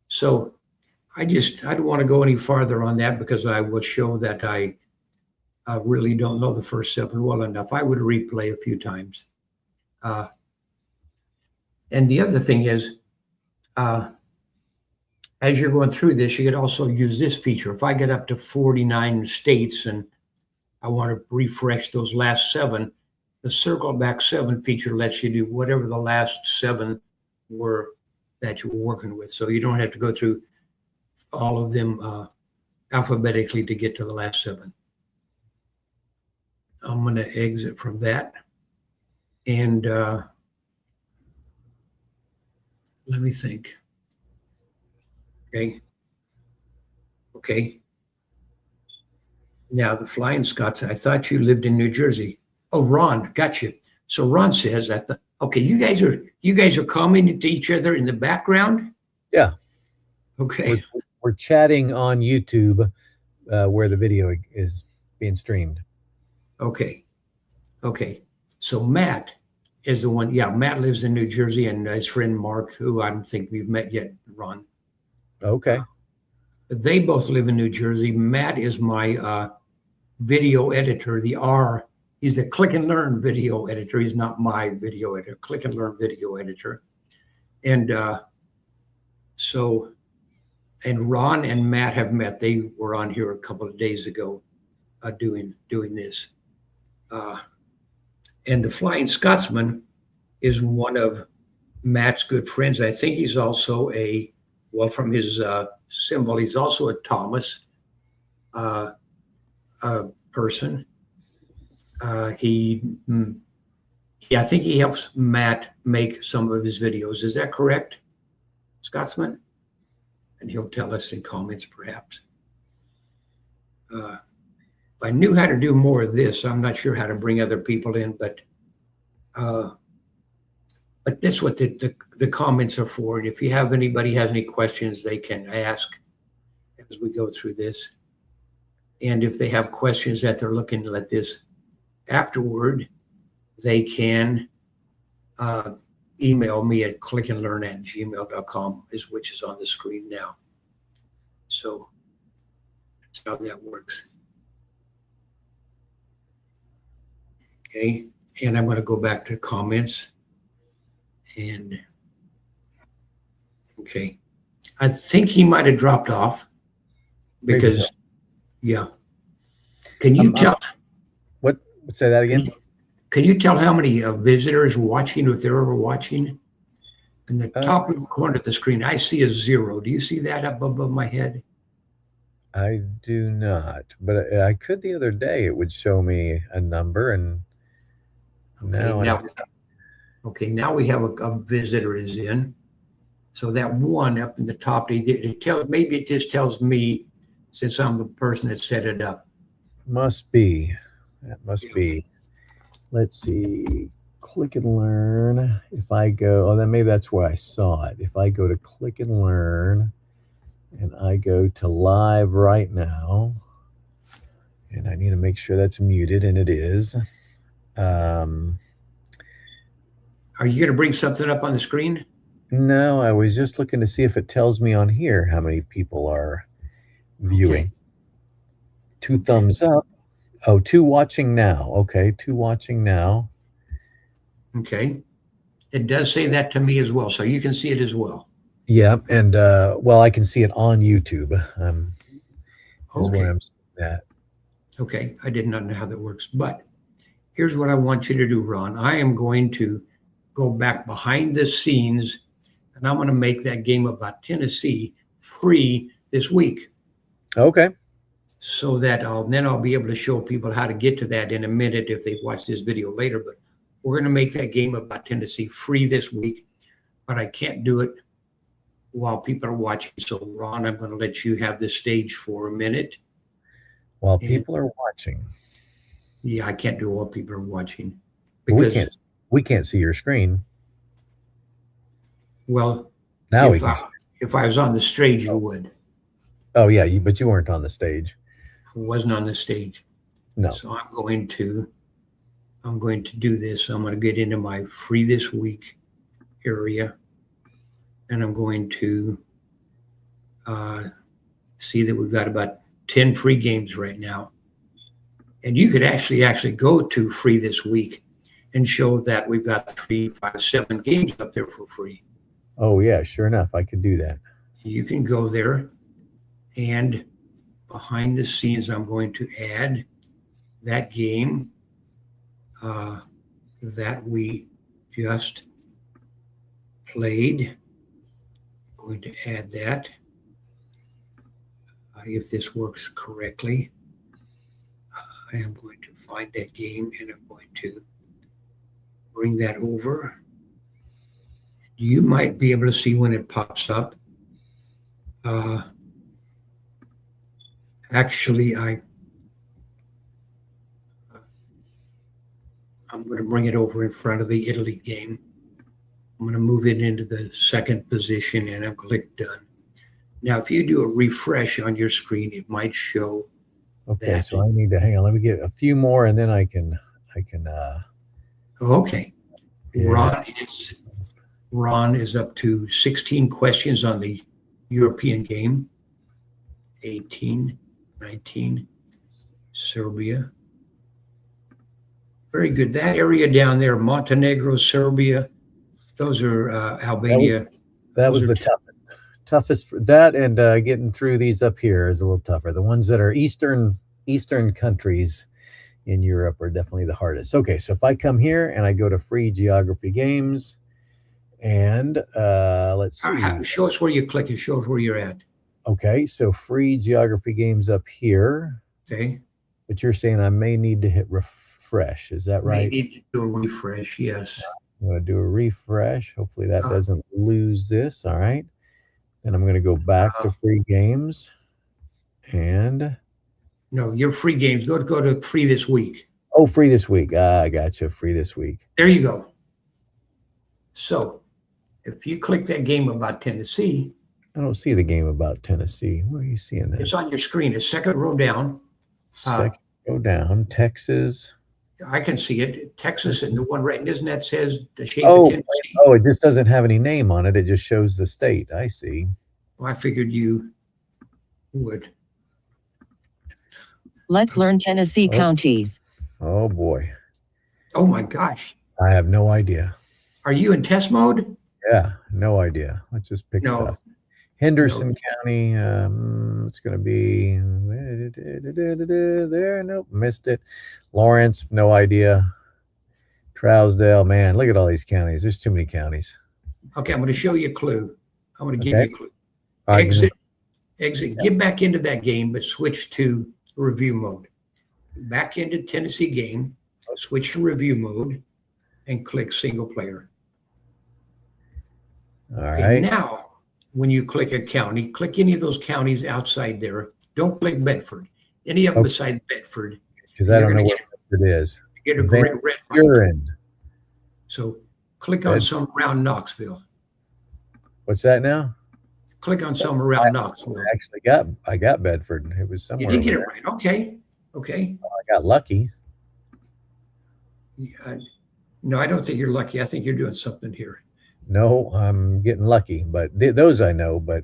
So I don't want to go any farther on that because I will show that I really don't know the first 7 well enough. I would replay a few times. And the other thing is, as you're going through this, you could also use this feature. If I get up to 49 states and I want to refresh those last 7, the circle back 7 feature lets you do whatever the last 7 were that you were working with. So you don't have to go through all of them alphabetically to get to the last 7. I'm going to exit from that. And let me think. Okay. Now, the Flying Scots, I thought you lived in New Jersey. Oh, Ron, got you. So Ron says that you guys are commenting to each other in the background? Yeah. Okay. We're chatting on YouTube where the video is being streamed. Okay. Okay. So Matt is the one. Yeah, Matt lives in New Jersey, and his friend Mark, who I don't think we've met yet, Ron. Okay. They both live in New Jersey. Matt is my video editor, the R. He's the Click and Learn video editor. He's not my video editor, Click and Learn video editor. And and Ron and Matt have met. They were on here a couple of days ago doing this. And the Flying Scotsman is one of Matt's good friends. I think he's also from his symbol, he's also a Thomas person. I think he helps Matt make some of his videos. Is that correct, Scotsman? And he'll tell us in comments, perhaps. If I knew how to do more of this, I'm not sure how to bring other people in, but that's what the comments are for. And if anybody has any questions, they can ask as we go through this. And if they have questions that they're looking at this afterward, they can email me at clickandlearn@gmail.com, which is on the screen now. So that's how that works. Okay, and I'm going to go back to comments. And okay, I think he might have dropped off because, so. Yeah. Can you tell? What? Say that again. Can you tell how many visitors watching, if they're ever watching? In the top corner of the screen, I see a 0. Do you see that up above my head? I do not, but I could the other day. It would show me a number, and now we have a visitor is in. So that 1 up in the top, maybe it just tells me, since I'm the person that set it up. Must be. That must be. Let's see. Click and Learn. If I go, then maybe that's where I saw it. If I go to Click and Learn and I go to live right now, and I need to make sure that's muted, and it is. Are you going to bring something up on the screen? No, I was just looking to see if it tells me on here how many people are viewing. Okay. 2 thumbs up. Oh, 2 watching now. Okay, 2 watching now. Okay. It does say that to me as well, so you can see it as well. Yeah, and I can see it on YouTube. Is where I'm seeing that. Okay, I did not know how that works, but here's what I want you to do, Ron. I am going to go back behind the scenes, and I'm going to make that game about Tennessee free this week. Okay. So that I'll be able to show people how to get to that in a minute if they watch this video later. But we're going to make that game about Tennessee free this week, but I can't do it while people are watching. So Ron, I'm going to let you have the stage for a minute. While people are watching. Yeah, I can't do it while people are watching because we can't see your screen. Well, now if I was on the stage, you would. Oh yeah, but you weren't on the stage. I wasn't on the stage. No. So I'm going to do this. I'm going to get into my free this week area, and I'm going to see that we've got about 10 free games right now. And you could actually go to free this week and show that we've got 3, 5, 7 games up there for free. Oh yeah, sure enough, I could do that. You can go there, and behind the scenes, I'm going to add that game that we just played. I'm going to add that. If this works correctly, I am going to find that game, and I'm going to bring that over. You might be able to see when it pops up. Actually, I'm going to bring it over in front of the Italy game. I'm going to move it into the second position, and I'll click done. Now, if you do a refresh on your screen, it might show Okay, that. so I need to hang on. Let me get a few more, and then I can. Okay. Yeah. Ron is up to 16 questions on the European game. 18, 19, Serbia. Very good. That area down there, Montenegro, Serbia, those are Albania. That Those was are the toughest for that, and getting through these up here is a little tougher. The ones that are eastern countries in Europe are definitely the hardest. Okay, so if I come here and I go to free geography games, and let's see. Show us where you click and show us where you're at. Okay, so free geography games up here. Okay. But you're saying I may need to hit refresh. Is that right? May need to do a refresh. Yes. I'm going to do a refresh. Hopefully that doesn't lose this. All right. Then I'm going to go back to free games. And no, your free games. Go to free this week. Oh, free this week. I got you. Free this week. There you go. So if you click that game about Tennessee. I don't see the game about Tennessee. Where are you seeing that? It's on your screen. It's second row down. Second row down. Texas. I can see it. Texas, and the one right, isn't that says the shape of Tennessee? Oh, it just doesn't have any name on it. It just shows the state. I see. Well, I figured you would. Let's learn Tennessee counties. Oh boy. Oh my gosh. I have no idea. Are you in test mode? Yeah, no idea. Let's just pick stuff. Henderson County, it's going to be there. Nope, missed it. Lawrence, no idea. Trousdale, man, look at all these counties. There's too many counties. Okay, I'm going to show you a clue. I'm going to give you a clue. Right, exit, get back into that game, but switch to review mode. Back into Tennessee game, switch to review mode, and click single player. All Okay, right. now, when you click a county, click any of those counties outside there. Don't click Bedford. Any of them besides Bedford. Because I don't know what it is. Get a great red light. Urine. So click on some around Knoxville. What's that now? Click on some around Knoxville. I got Bedford. It was somewhere. You did get it right. Okay. I got lucky. No, I don't think you're lucky. I think you're doing something here. No, I'm getting lucky, but those I know. But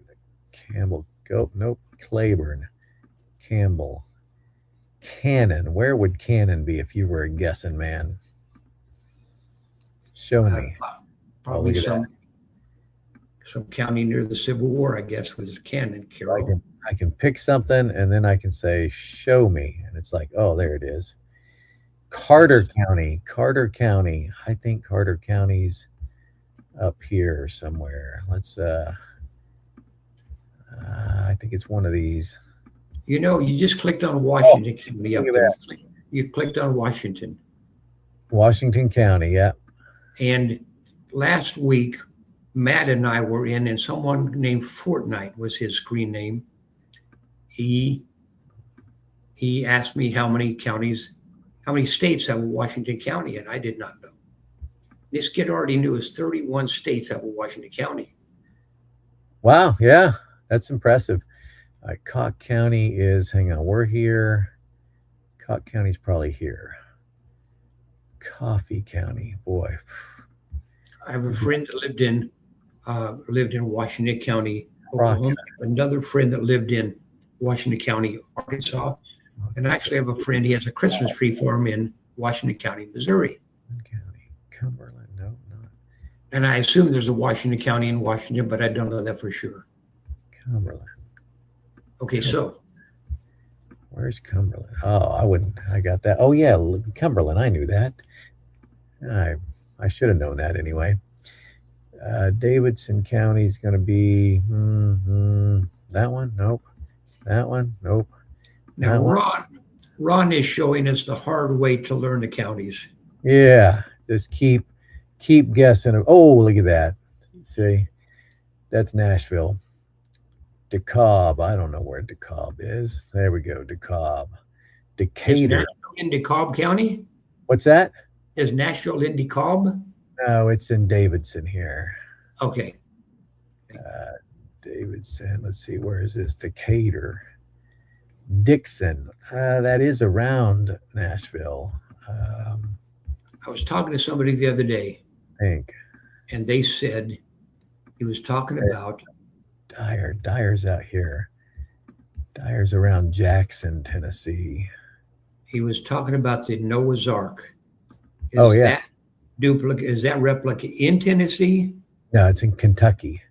Campbell, nope. Claiborne, Campbell, Cannon. Where would Cannon be if you were a guessing man? Show me. Probably some county near the Civil War, I guess, was Cannon, Carroll. I can pick something and then I can say, show me. And it's like, oh, there it is. Carter County. I think Carter County's up here somewhere. Let's I think it's one of these. You know, you just clicked on Washington County up there. You clicked on Washington. Washington County, yeah. And last week, Matt and I were in, and someone named Fortnite was his screen name. He asked me how many states have a Washington County, and I did not know. This kid already knew it's 31 states have a Washington County. Wow, yeah, that's impressive. All right, Cocke County is, hang on, we're here. Cocke County's probably here. Coffee County, boy. I have a friend that lived in Washington County, Oklahoma. Another friend that lived in Washington County, Arkansas. And I actually have a friend, he has a Christmas tree farm in Washington County, Missouri. County, Cumberland, no, not. And I assume there's a Washington County in Washington, but I don't know that for sure. Cumberland. Okay, so. Where's Cumberland? Oh, I got that. Oh, yeah, Cumberland, I knew that. I should have known that anyway. Davidson County is going to be that one. Nope. That one. Nope. Now, Ron is showing us the hard way to learn the counties. Yeah, just keep guessing. Oh, look at that. See, that's Nashville. DeKalb. I don't know where DeKalb is. There we go. DeKalb. Decatur. Is Nashville in DeKalb County? What's that? Is Nashville in DeKalb? No, it's in Davidson here. Okay. Davidson. Let's see. Where is this? Decatur. Dixon. That is around Nashville. I was talking to somebody the other day, I think and they said he was talking about Dyer's out here. Dyer's around Jackson, Tennessee. he was talking about the Noah's Ark. Oh, yeah. Is that replica in Tennessee? No, it's in Kentucky.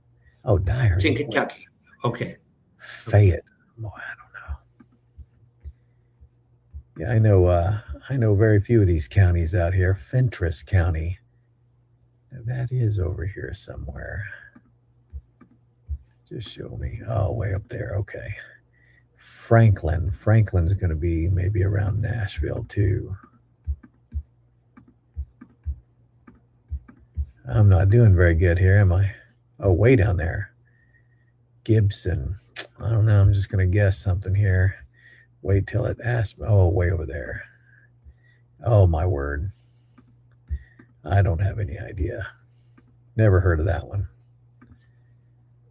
Oh, Dyer. It's in Kentucky. Okay. Fayette. Oh, I don't know. Yeah, I know very few of these counties out here. Fentress County. That is over here somewhere. Just show me. Oh, way up there. Okay. Franklin's going to be maybe around Nashville too. I'm not doing very good here, am I? Oh, way down there. Gibson. I don't know. I'm just going to guess something here. Wait till it asks. Oh, way over there. Oh, my word. I don't have any idea. Never heard of that one.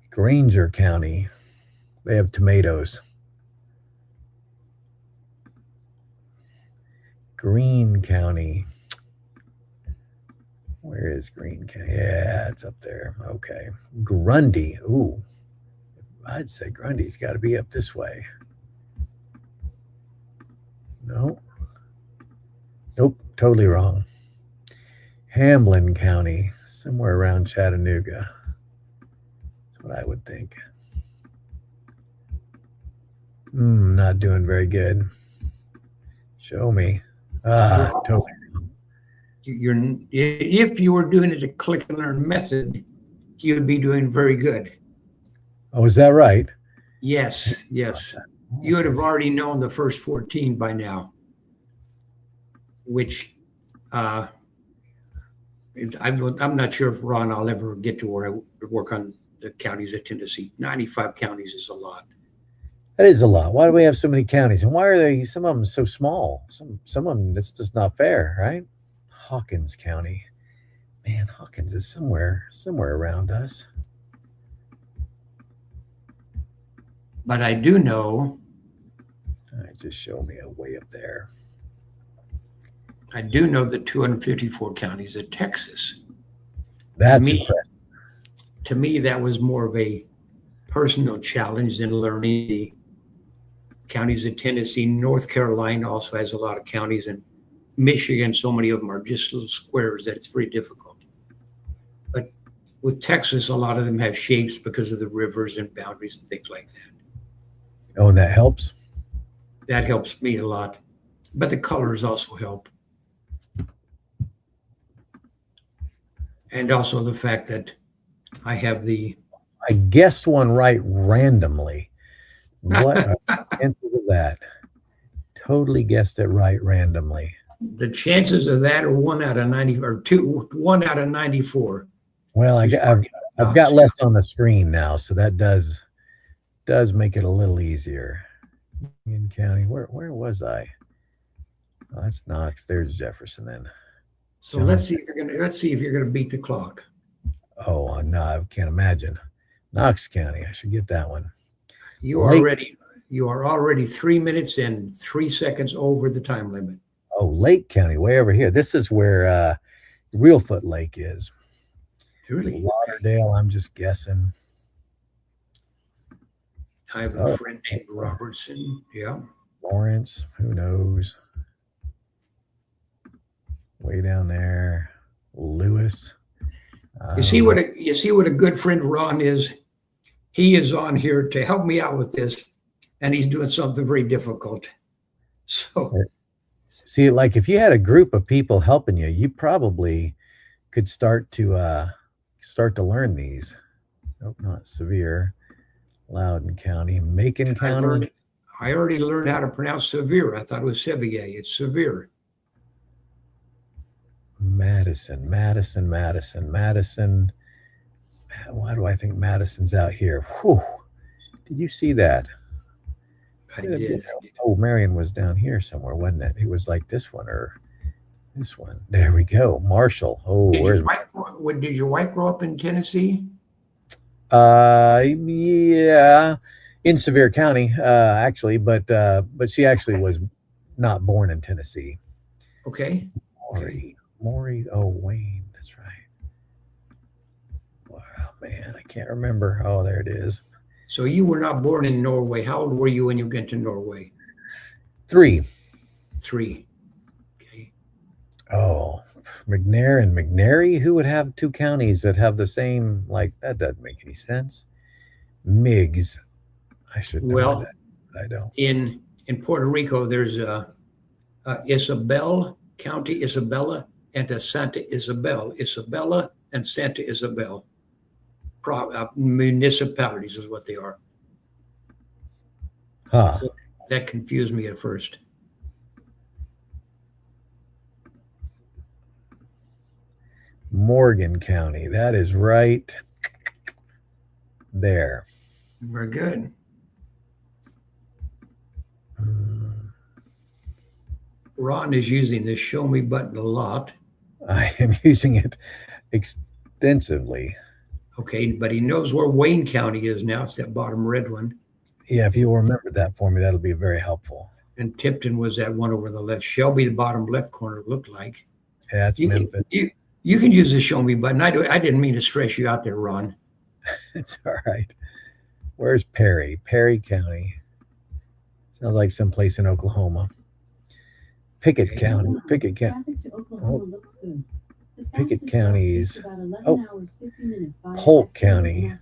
Granger County. They have tomatoes. Greene County. Where is Greene County? Yeah, it's up there. Okay. Grundy. Ooh. I'd say Grundy's got to be up this way. No. Nope. Totally wrong. Hamlin County. Somewhere around Chattanooga. That's what I would think. Not doing very good. Show me. Totally. If you were doing it a click and learn method, you would be doing very good. Oh, is that right? Yes. You would have already known the first 14 by now, which I'm not sure if Ron, I'll ever get to where I work on the counties of Tennessee. 95 counties is a lot. That is a lot. Why do we have so many counties? And why are some of them so small? Some of them, it's just not fair, right? Hawkins County. Man, Hawkins is somewhere around us. But I do know. All right, just show me a way up there. I do know the 254 counties of Texas. That's to me, impressive. To me, that was more of a personal challenge than learning the counties of Tennessee. North Carolina also has a lot of counties, and Michigan, so many of them are just little squares that it's very difficult. But with Texas, a lot of them have shapes because of the rivers and boundaries and things like that. Oh, and that helps? That helps me a lot. But the colors also help. And also the fact that I have I guessed one right randomly. What are the chances of that? Totally guessed it right randomly. The chances of that are 1 out of 90 or 1 out of 94. Well, I've got less on the screen now, so that does make it a little easier. Union County, where was I? Oh, that's Knox. There's Jefferson then. So let's see if you're gonna beat the clock. Oh no, I can't imagine. Knox County. I should get that one. You are already 3 minutes and 3 seconds over the time limit. Oh, Lake County, way over here. This is where Reelfoot Lake is. Really? Lauderdale, I'm just guessing. I have a friend named Robertson. Yeah. Lawrence, who knows? Way down there. Lewis. You see what a good friend Ron is? He is on here to help me out with this, and he's doing something very difficult. So see, like if you had a group of people helping you, you probably could start to learn these. Nope, not Sevier. Loudoun County, Macon County. I already learned how to pronounce Sevier. I thought it was Sevier. It's Sevier. Madison. Why do I think Madison's out here? Whew. Did you see that? I did. Oh, Marion was down here somewhere, wasn't it? It was like this one or this one. There we go. Marshall. Oh, did your wife grow up in Tennessee? Yeah. in Sevier County, actually, but she actually was not born in Tennessee. Okay. Maury Wayne. That's right. Wow, man, I can't remember. Oh, there it is. So you were not born in Norway. How old were you when you went to Norway? 3. 3. Okay. Oh, McNair and McNary. Who would have 2 counties that have the same? Like, that doesn't make any sense. Miggs. I should know Well, that. I don't. In Puerto Rico, there's Isabel County, Isabella, and a Santa Isabel. Isabella and Santa Isabel. Municipalities is what they are. Huh. So that confused me at first. Morgan County. That is right there. Very good. Ron is using the show me button a lot. I am using it extensively. Okay, but he knows where Wayne County is now. It's that bottom red one. Yeah, if you'll remember that for me, that'll be very helpful. And Tipton was that one over the left. Shelby, the bottom left corner, looked like. Yeah, that's Memphis. You can use the show me button. I didn't mean to stress you out there, Ron. It's all right. Where's Perry? Perry County. Sounds like someplace in Oklahoma. Pickett County. Pickett County. Pickett County's. Oh, Polk County.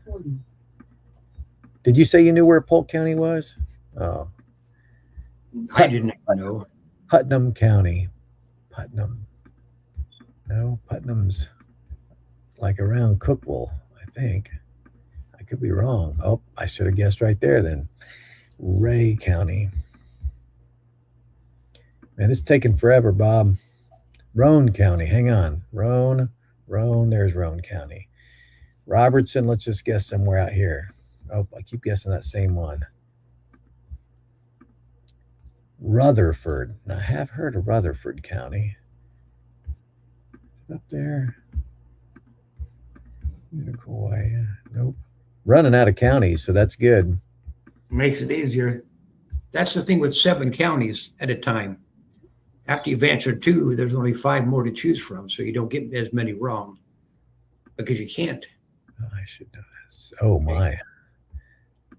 Did you say you knew where Polk County was? Oh. I didn't know. Putnam County. Putnam. No, Putnam's like around Cookville, I think. I could be wrong. Oh, I should have guessed right there then. Ray County. Man, it's taking forever, Bob. Roane County. Hang on. Roane. There's Roane County. Robertson, let's just guess somewhere out here. Oh, I keep guessing that same one. Rutherford. Now, I have heard of Rutherford County. Up there. Unicoi. Nope. Running out of counties, so that's good. Makes it easier. That's the thing with 7 counties at a time. After you've answered 2, there's only 5 more to choose from, so you don't get as many wrong because you can't. Oh, I should know this. Oh my.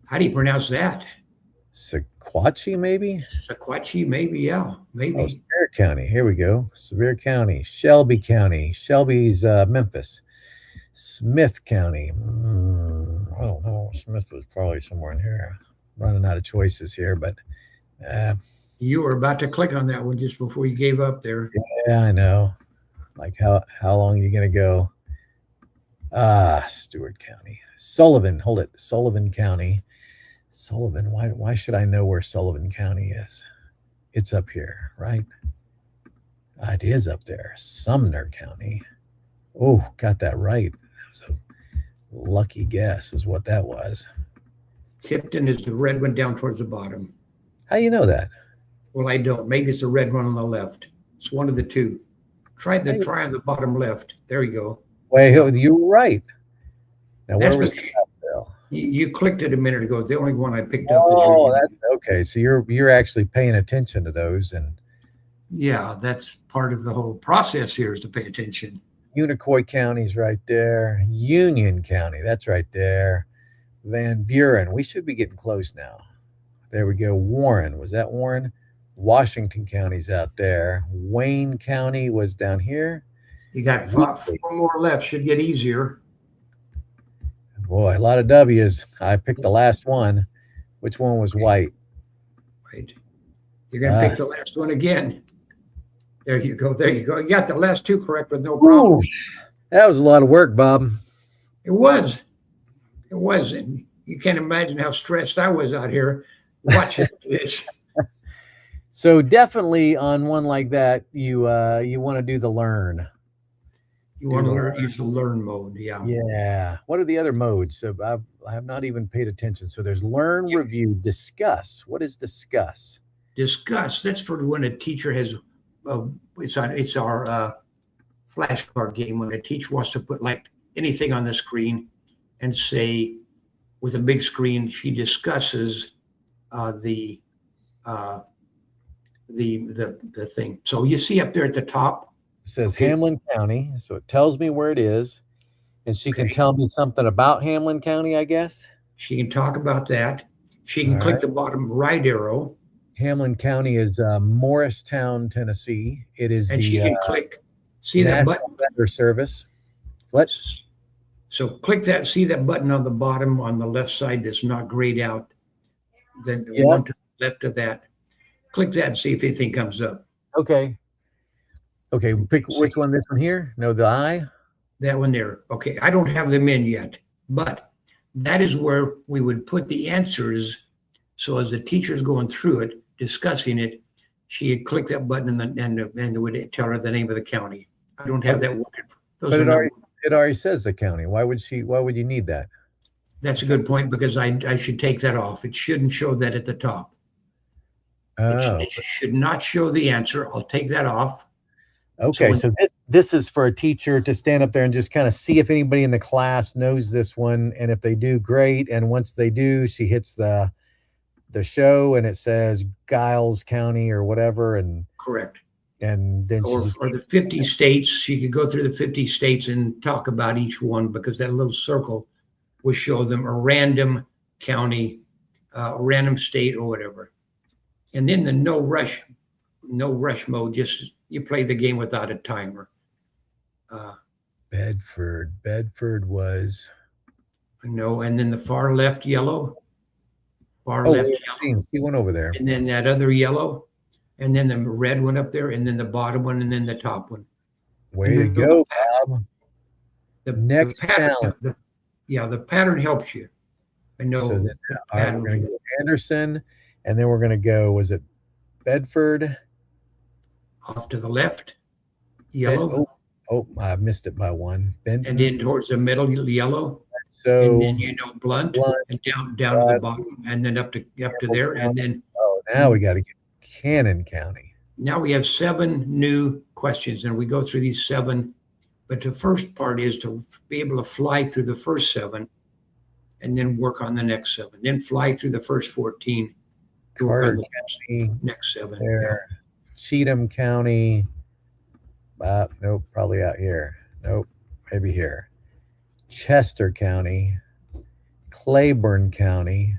How do you pronounce that? Sequatchie, maybe? Sequatchie, maybe, yeah, maybe. Oh, Sevier County. Here we go. Sevier County. Shelby County. Shelby's Memphis. Smith County. I don't know. Smith was probably somewhere in here. Running out of choices here, but you were about to click on that one just before you gave up there. Yeah, I know. Like how long are you gonna go? Stewart County. Sullivan. Hold it. Sullivan County. Sullivan. Why should I know where Sullivan County is? It's up here, right? It is up there. Sumner County. Oh, got that right. That was a lucky guess is what that was. Tipton is the red one down towards the bottom. How you know that? Well, I don't. Maybe it's the red one on the left. It's one of the 2. Try on the bottom left. There you go. Wait, you were right. Now, That's where was what- Scottsdale? You clicked it a minute ago. The only one I picked up Oh, is that's okay. So you're actually paying attention to those, and yeah, that's part of the whole process here is to pay attention. Unicoi County's right there. Union County, that's right there. Van Buren, we should be getting close now. There we go. Warren, was that Warren? Washington County's out there. Wayne County was down here. You got 4 more left. Should get easier. Boy, a lot of W's. I picked the last one. Which one was white? Right. You're going to pick the last one again. There you go. There you go. You got the last 2 correct with no problem. Ooh, that was a lot of work, Bob. It was. It was. And you can't imagine how stressed I was out here watching this. So definitely on one like that, you want to do the learn. You want to use the learn mode. Yeah. Yeah. What are the other modes? So I have not even paid attention. So there's learn, review, discuss. What is discuss? Discuss. That's for when a teacher has. It's our flashcard game when a teacher wants to put like anything on the screen and say, with a big screen. She discusses the thing. So you see up there at the top. It says Okay. Hamlin County, so it tells me where it is, and she can Okay. tell me something about Hamlin County, I guess. She can talk about that. She can All click right. the bottom right arrow, Hamlin County is Morristown, Tennessee. It is and she the can click. See that National button? Weather Service. What? So click that. See that button on the bottom on the left side that's not grayed out. Then Yes. one to the left of that. Click that and see if anything comes up. Okay. Okay, pick See. which one? This one here? No, the I. That one there. Okay, I don't have them in yet, but that is where we would put the answers. So as the teacher's going through it, discussing it, she'd click that button and it would tell her the name of the county. I don't have that working. Those But are not, it already says the county. Why would you need that? that's a good point because I should take that off. It shouldn't show that at the top. Oh, It should not show the answer. I'll take that off. okay. when- So this is for a teacher to stand up there and just kind of see if anybody in the class knows this one, and if they do, great. And once they do, she hits the show and it says Giles County or whatever, and Correct. then she Or just the 50 states, she could go through the 50 states and talk about each one because that little circle will show them a random county, a random state or whatever. And then the no rush mode, just you play the game without a timer. Bedford was No, and then the far left yellow, far oh, left wait, yellow, see one over there. and then that other yellow, and then the red one up there, and then the bottom one, and then the top one. Way to And go, the- Bob. The Next pattern, challenge. the pattern helps you. I know. So then, all right, pattern. we're going to go Anderson, and then we're going to go, was it Bedford? Off to the left, yellow, Oh, I missed it by one. and then towards the middle, yellow, So, and then Blunt, Blunt, and down to the bottom, and then up to there, and then now we got to get Cannon County. now we have 7 new questions, and we go through these 7. But the first part is to be able to fly through the first 7, and then work on the next 7. Then fly through the first 14 to work on Carter the County next 7. there. Cheatham County. Nope, probably out here. Nope, maybe here. Chester County. Claiborne County.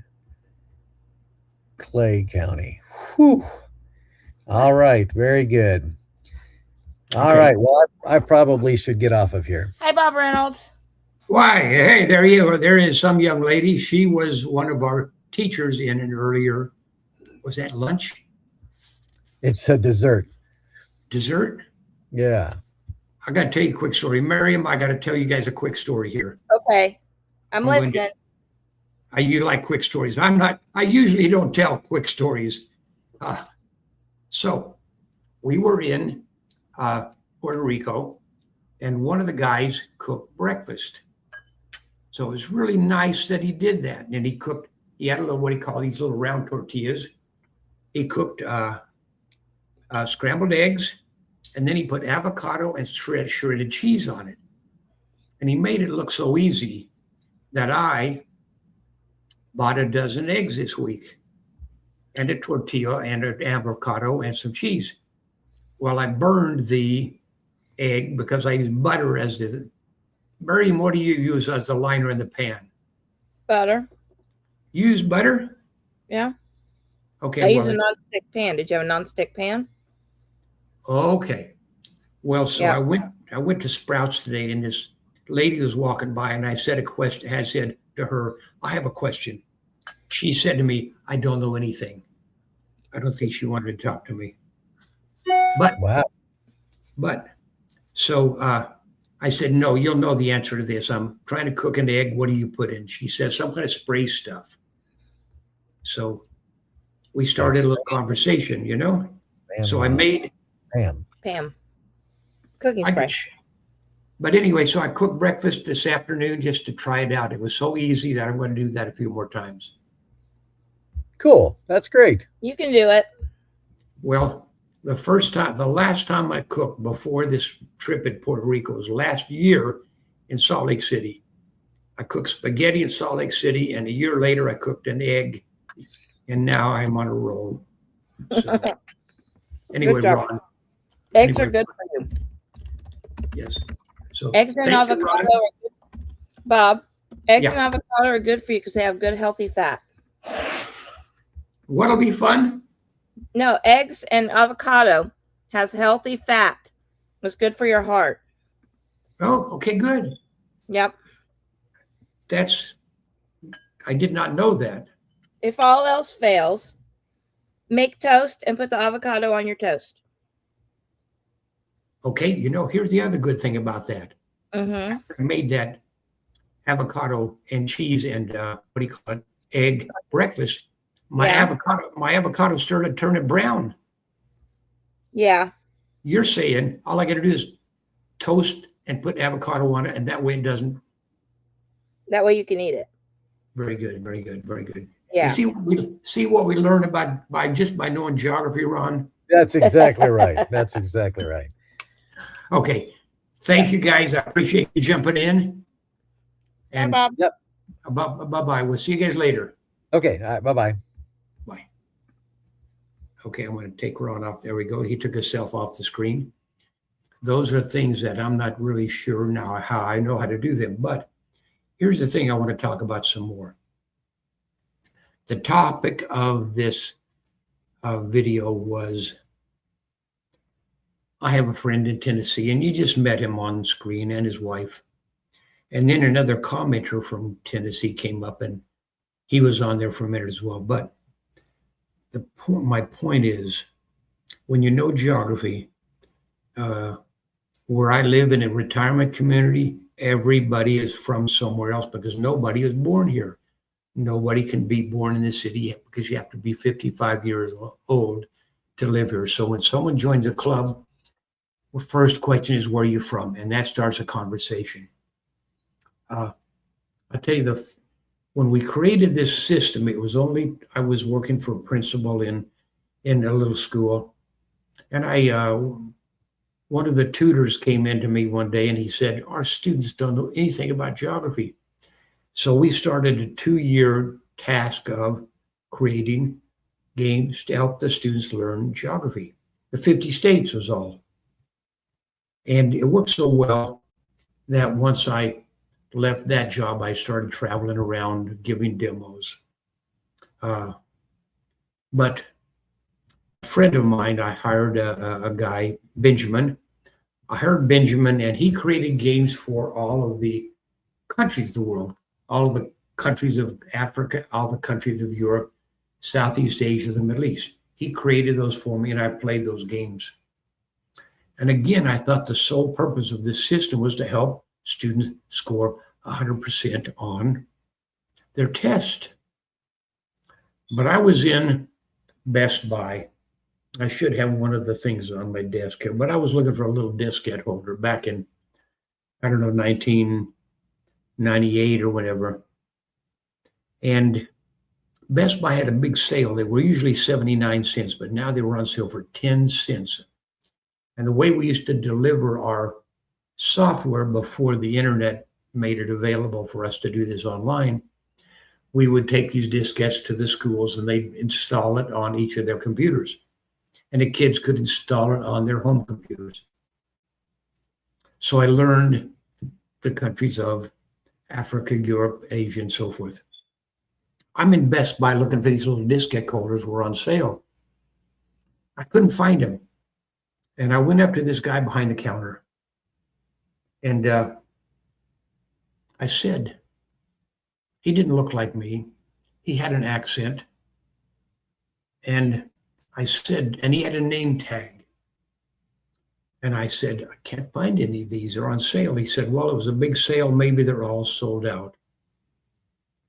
Clay County. Whew. All right, very good. All Okay. right, well, I probably should get off of here. Hi, Bob Reynolds. Why? Hey, there you are. There is some young lady. She was one of our teachers in an earlier, was that lunch? It's a dessert. Dessert? Yeah. I got to tell you a quick story. Miriam, I got to tell you guys a quick story here. Okay, I'm I'm going to- listening. You like quick stories. I usually don't tell quick stories. So we were in Puerto Rico, and one of the guys cooked breakfast. So it was really nice that he did that. And he had a little, what he called these little round tortillas. He cooked scrambled eggs, and then he put avocado and shredded cheese on it. And he made it look so easy that I bought a dozen eggs this week, and a tortilla and an avocado and some cheese. Well, I burned the egg because I used butter as the. Miriam, what do you use as the liner in the pan? Butter. You use butter? Yeah. Okay. I use well, a non-stick pan. Did you have a non-stick pan? Okay. Well, so Yeah. I went to Sprouts today, and this lady was walking by, and I said I said to her, I have a question. She said to me, I don't know anything. I don't think she wanted to talk to me. Wow. But so I said, no, you'll know the answer to this. I'm trying to cook an egg. What do you put in? She says some kind of spray stuff. So we started a little conversation, Bam, So I made bam. Pam. Cooking I spray. could, but anyway, so I cooked breakfast this afternoon just to try it out. It was so easy that I'm going to do that a few more times. Cool. That's great. You can do it. Well, the last time I cooked before this trip in Puerto Rico was last year in Salt Lake City. I cooked spaghetti in Salt Lake City, and a year later I cooked an egg, and now I'm on a roll. So, anyway, Good job. Ron, Eggs are Anyway. good for you. yes. So Eggs and thanks, avocado Ron. are good. Bob, eggs Yeah. and avocado are good for you because they have good healthy fat. What'll be fun? No, eggs and avocado has healthy fat. It's good for your heart. Oh, okay, good. Yep. I did not know that. If all else fails, make toast and put the avocado on your toast. Okay, here's the other good thing about that. Mm-hmm. I made that avocado and cheese and what do you call it? Egg breakfast. My Yeah. avocado started turning brown. Yeah. You're saying all I got to do is toast and put avocado on it, and that way it doesn't. That way you can eat it. Very good, very good, very good. Yeah. You see what we learn about by knowing geography, Ron. That's exactly right. That's exactly right. Okay, thank you guys. I appreciate you jumping in. And Bye, Bob. bye. We'll see you guys later. Okay. All right. Bye-bye. Bye. Okay, I'm going to take Ron off. There we go. He took himself off the screen. Those are things that I'm not really sure now how I know how to do them. But here's the thing I want to talk about some more. The topic of this video was, I have a friend in Tennessee, and you just met him on screen and his wife. And then another commenter from Tennessee came up, and he was on there for a minute as well. But my point is, when you know geography, where I live in a retirement community, everybody is from somewhere else because nobody is born here. Nobody can be born in the city because you have to be 55 years old to live here. So when someone joins a club, the first question is, where are you from? And that starts a conversation. I'll tell you, when we created this system, I was working for a principal in a little school. And one of the tutors came in to me one day and he said, our students don't know anything about geography. So we started a 2-year task of creating games to help the students learn geography. The 50 states was all. And it worked so well that once I left that job, I started traveling around giving demos. But a friend of mine, I hired a guy, Benjamin. I hired Benjamin, and he created games for all of the countries of the world, all of the countries of Africa, all the countries of Europe, Southeast Asia, the Middle East. He created those for me, and I played those games. And again, I thought the sole purpose of this system was to help students score 100% on their test. But I was in Best Buy. I should have one of the things on my desk here, but I was looking for a little diskette holder back in, 1998 or whatever. And Best Buy had a big sale. They were usually 79 cents, but now they were on sale for 10 cents. And the way we used to deliver our software before the internet made it available for us to do this online, we would take these diskettes to the schools and they'd install it on each of their computers. And the kids could install it on their home computers. So I learned the countries of Africa, Europe, Asia, and so forth. I'm in Best Buy looking for these little diskette holders were on sale. I couldn't find them. And I went up to this guy behind the counter. And I said, he didn't look like me. He had an accent. And I said, and he had a name tag. And I said, I can't find any of these. They're on sale. He said, well, it was a big sale. Maybe they're all sold out.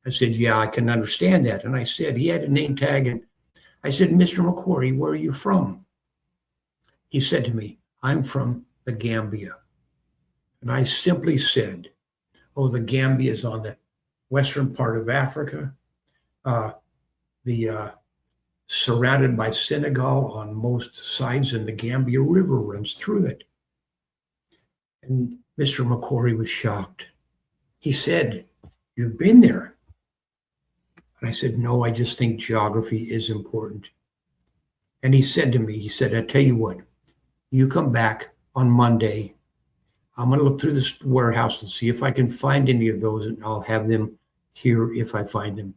I said, yeah, I can understand that. And I said, he had a name tag. And I said, Mr. McQuarrie, where are you from? He said to me, I'm from the Gambia. And I simply said, oh, the Gambia is on the western part of Africa, surrounded by Senegal on most sides, and the Gambia River runs through it. And Mr. McQuarrie was shocked. He said, you've been there. And I said, no, I just think geography is important. And he said to me, he said, I tell you what, you come back on Monday. I'm going to look through this warehouse and see if I can find any of those, and I'll have them here if I find them.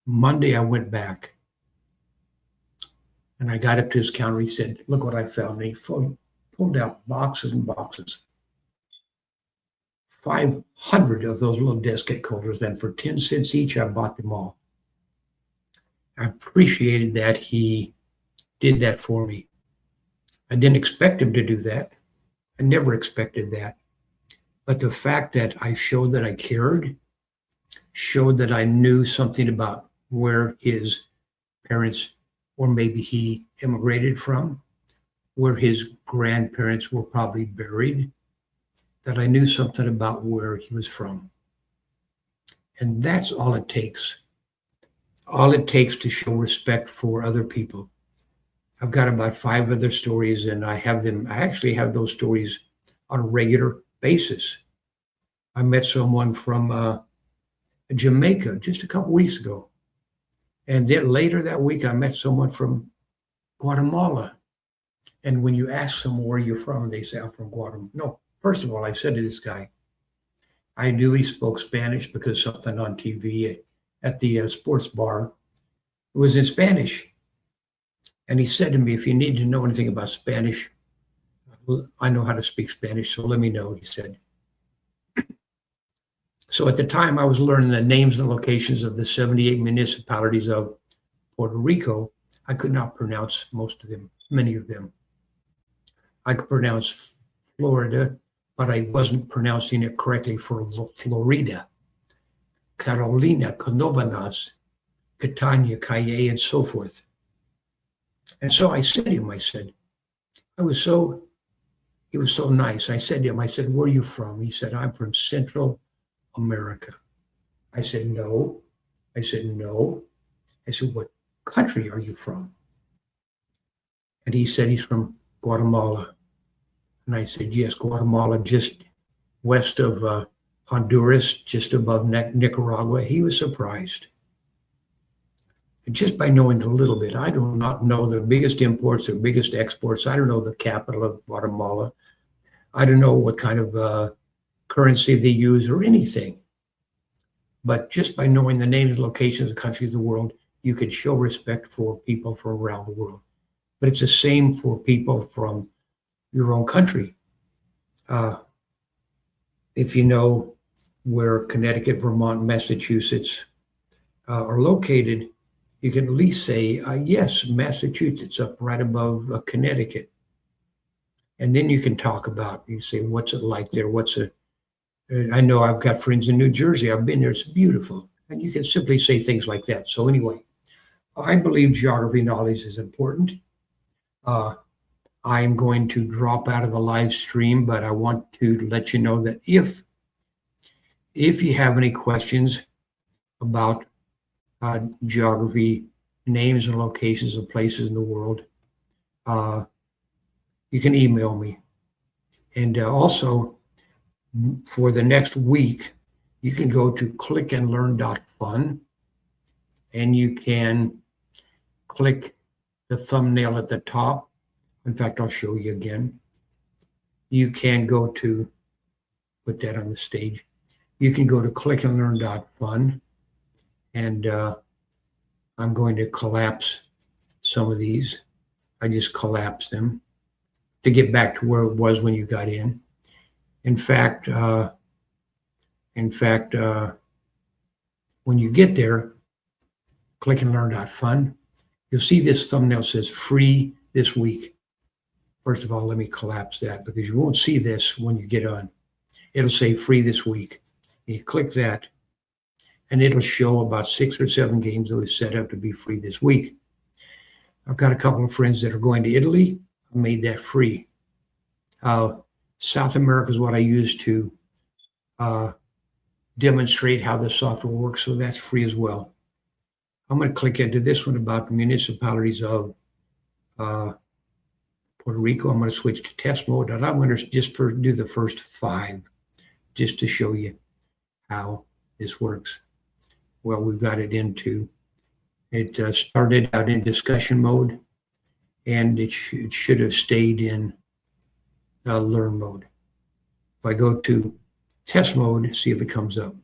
Monday, I went back and I got up to his counter. He said, look what I found. And he pulled out boxes and boxes. 500 of those little desiccate holders. Then for 10 cents each, I bought them all. I appreciated that he did that for me. I didn't expect him to do that. I never expected that. But the fact that I showed that I cared, showed that I knew something about where his parents, or maybe he immigrated from, where his grandparents were probably buried, that I knew something about where he was from. And that's all it takes. All it takes to show respect for other people. I've got about 5 other stories, and I actually have those stories on a regular basis. I met someone from Jamaica just a couple weeks ago. And then later that week, I met someone from Guatemala. And when you ask them where you're from, they say, I'm from Guatemala. No, first of all, I said to this guy, I knew he spoke Spanish because something on TV at the sports bar was in Spanish. And he said to me, if you need to know anything about Spanish, I know how to speak Spanish, so let me know, he said. So at the time, I was learning the names and locations of the 78 municipalities of Puerto Rico. I could not pronounce most of them, many of them. I could pronounce Florida, but I wasn't pronouncing it correctly for Florida, Carolina, Canovanas, Catania, Calle, and so forth. And so I said to him, he was so nice. I said to him, where are you from? He said, I'm from Central America. I said, no. I said, what country are you from? And he said he's from Guatemala. And I said, yes, Guatemala, just west of Honduras, just above Nicaragua. He was surprised. And just by knowing a little bit, I do not know the biggest imports or biggest exports. I don't know the capital of Guatemala. I don't know what kind of currency they use or anything. But just by knowing the names and locations of countries of the world, you can show respect for people from around the world. But it's the same for people from your own country. If you know where Connecticut, Vermont, Massachusetts are located, you can at least say, yes, Massachusetts up right above Connecticut. And then you can talk about, you say, what's it like there? I know I've got friends in New Jersey. I've been there. It's beautiful. And you can simply say things like that. So anyway, I believe geography knowledge is important. I'm going to drop out of the live stream, but I want to let you know that if you have any questions about geography, names and locations of places in the world, you can email me. And also, for the next week, you can go to clickandlearn.fun, and you can click the thumbnail at the top. In fact, I'll show you again. You can go to, put that on the stage. You can go to clickandlearn.fun, and I'm going to collapse some of these. I just collapsed them to get back to where it was when you got in. In fact, when you get there, clickandlearn.fun, you'll see this thumbnail says free this week. First of all, let me collapse that because you won't see this when you get on. It'll say free this week. You click that, and it'll show about 6 or 7 games that was set up to be free this week. I've got a couple of friends that are going to Italy. I made that free. South America is what I use to demonstrate how the software works, so that's free as well. I'm going to click into this one about the municipalities of Puerto Rico. I'm going to switch to test mode, and I'm going to just do the first 5 just to show you how this works. Well, we've got it into, it started out in discussion mode, and it should have stayed in learn mode. If I go to test mode, see if it comes up.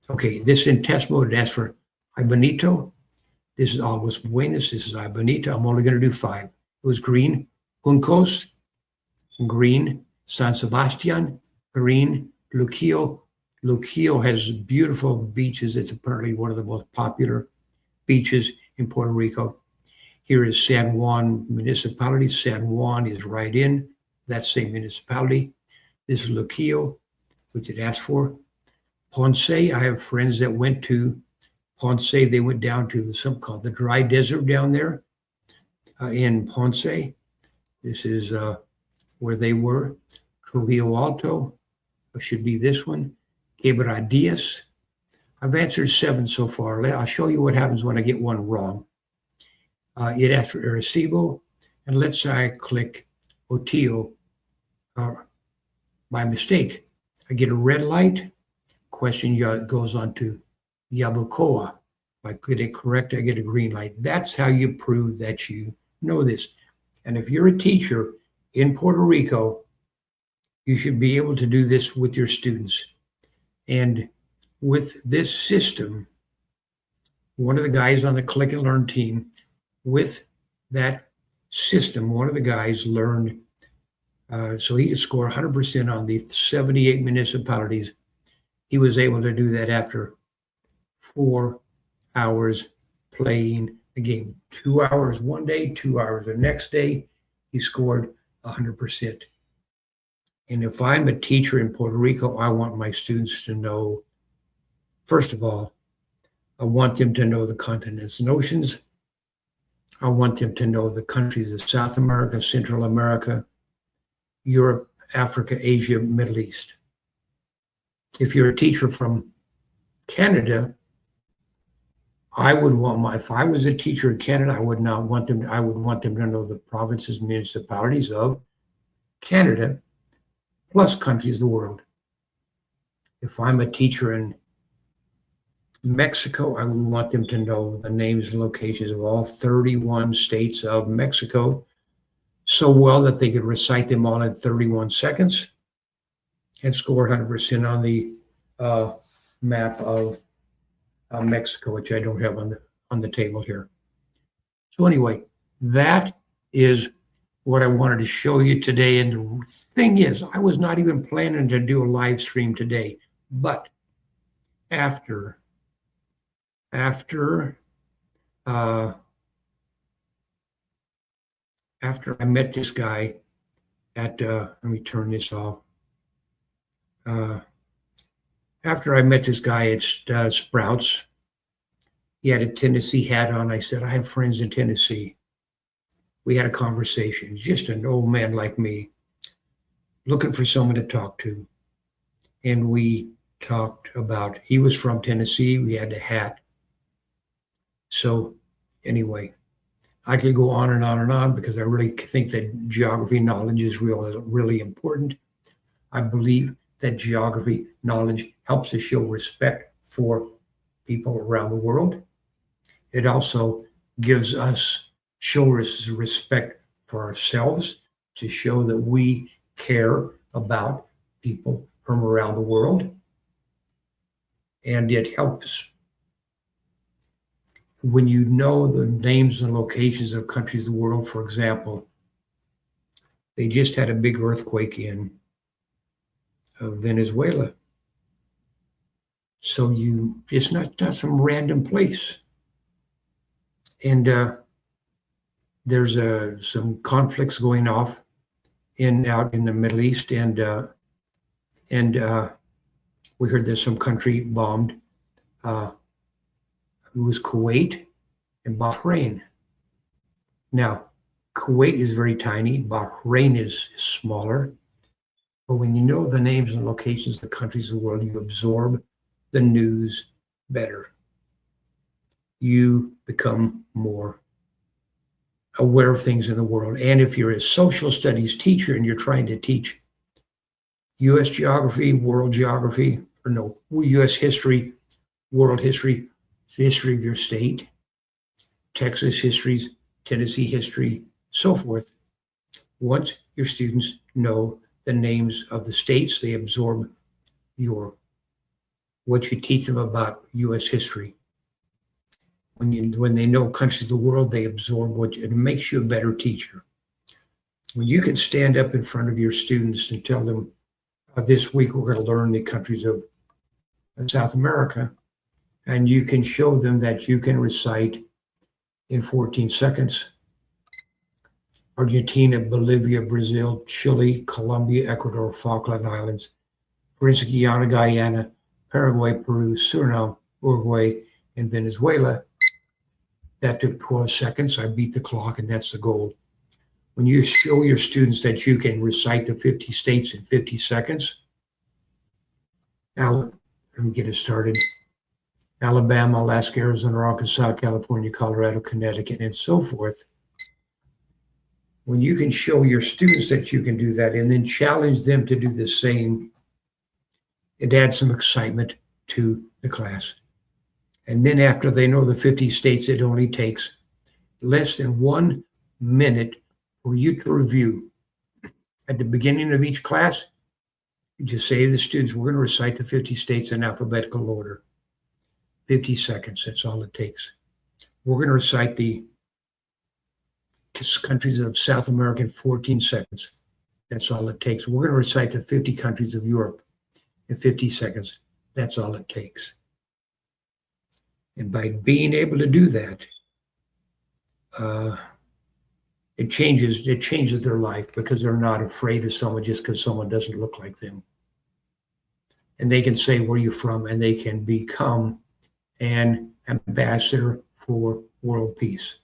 Okay, this in test mode, it asks for Ay Bonito. This is Aguas Buenas. This is Ay Bonito. I'm only going to do 5. It was green, Juncos, green, San Sebastian, green, Luquillo. Luquillo has beautiful beaches. It's apparently one of the most popular beaches in Puerto Rico. Here is San Juan municipality. San Juan is right in that same municipality. This is Luquillo, which it asked for. Ponce, I have friends that went to Ponce. They went down to something called the dry desert down there in Ponce. This is where they were. Trujillo Alto, should be this one. Quebradillas. I've answered 7 so far. I'll show you what happens when I get one wrong. It asks for Arecibo, and let's say I click Otillo by mistake. I get a red light. Question goes on to Yabucoa. If I get it correct, I get a green light. That's how you prove that you know this. And if you're a teacher in Puerto Rico, you should be able to do this with your students. And with this system, one of the guys on the Click and Learn team, with that system, one of the guys learned so he could score 100% on the 78 municipalities. He was able to do that after 4 hours playing the game. 2 hours one day, 2 hours the next day. He scored 100%. And if I'm a teacher in Puerto Rico, I want my students to know, first of all, I want them to know the continents and oceans. I want them to know the countries of South America, Central America, Europe, Africa, Asia, Middle East. If you're a teacher from Canada, I would want if I was a teacher in Canada, I would want them to know the provinces, municipalities of Canada, plus countries of the world. If I'm a teacher in Mexico, I would want them to know the names and locations of all 31 states of Mexico so well that they could recite them all in 31 seconds and score 100% on the map of Mexico, which I don't have on the table here. So anyway, that is what I wanted to show you today. And the thing is, I was not even planning to do a live stream today, but after I met this guy at, let me turn this off. After I met this guy at Sprouts, he had a Tennessee hat on. I said, I have friends in Tennessee. We had a conversation, just an old man like me, looking for someone to talk to. And we talked about, he was from Tennessee. We had a hat. So anyway, I could go on and on and on because I really think that geography knowledge is really important. I believe that geography knowledge helps us show respect for people around the world. It also shows us respect for ourselves to show that we care about people from around the world. And it helps when you know the names and locations of countries of the world. For example, they just had a big earthquake in Venezuela. So it's not some random place. And there's some conflicts going out in the Middle East, and we heard there's some country bombed. It was Kuwait and Bahrain. Now, Kuwait is very tiny. Bahrain is smaller. But when you know the names and locations of the countries of the world, you absorb the news better. You become more aware of things in the world. And if you're a social studies teacher and you're trying to teach U.S. geography, world geography, or no, U.S. history, world history, the history of your state, Texas histories, Tennessee history, so forth. Once your students know the names of the states, they absorb what you teach them about U.S. history. When they know countries of the world, they absorb it makes you a better teacher. When you can stand up in front of your students and tell them, this week we're going to learn the countries of South America, and you can show them that you can recite in 14 seconds Argentina, Bolivia, Brazil, Chile, Colombia, Ecuador, Falkland Islands, for instance, Guyana, Guyana, Paraguay, Peru, Suriname, Uruguay, and Venezuela. That took 12 seconds. I beat the clock, and that's the goal. When you show your students that you can recite the 50 states in 50 seconds, now, let me get it started. Alabama, Alaska, Arizona, Arkansas, California, Colorado, Connecticut, and so forth. When you can show your students that you can do that and then challenge them to do the same, it adds some excitement to the class. And then after they know the 50 states, it only takes less than 1 minute for you to review. At the beginning of each class, you just say to the students, we're going to recite the 50 states in alphabetical order. 50 seconds, that's all it takes. We're going to recite the countries of South America in 14 seconds. That's all it takes. We're going to recite the 50 countries of Europe in 50 seconds. That's all it takes. And by being able to do that, it changes their life, because they're not afraid of someone just because someone doesn't look like them. And they can say, where are you from? And they can become an ambassador for world peace.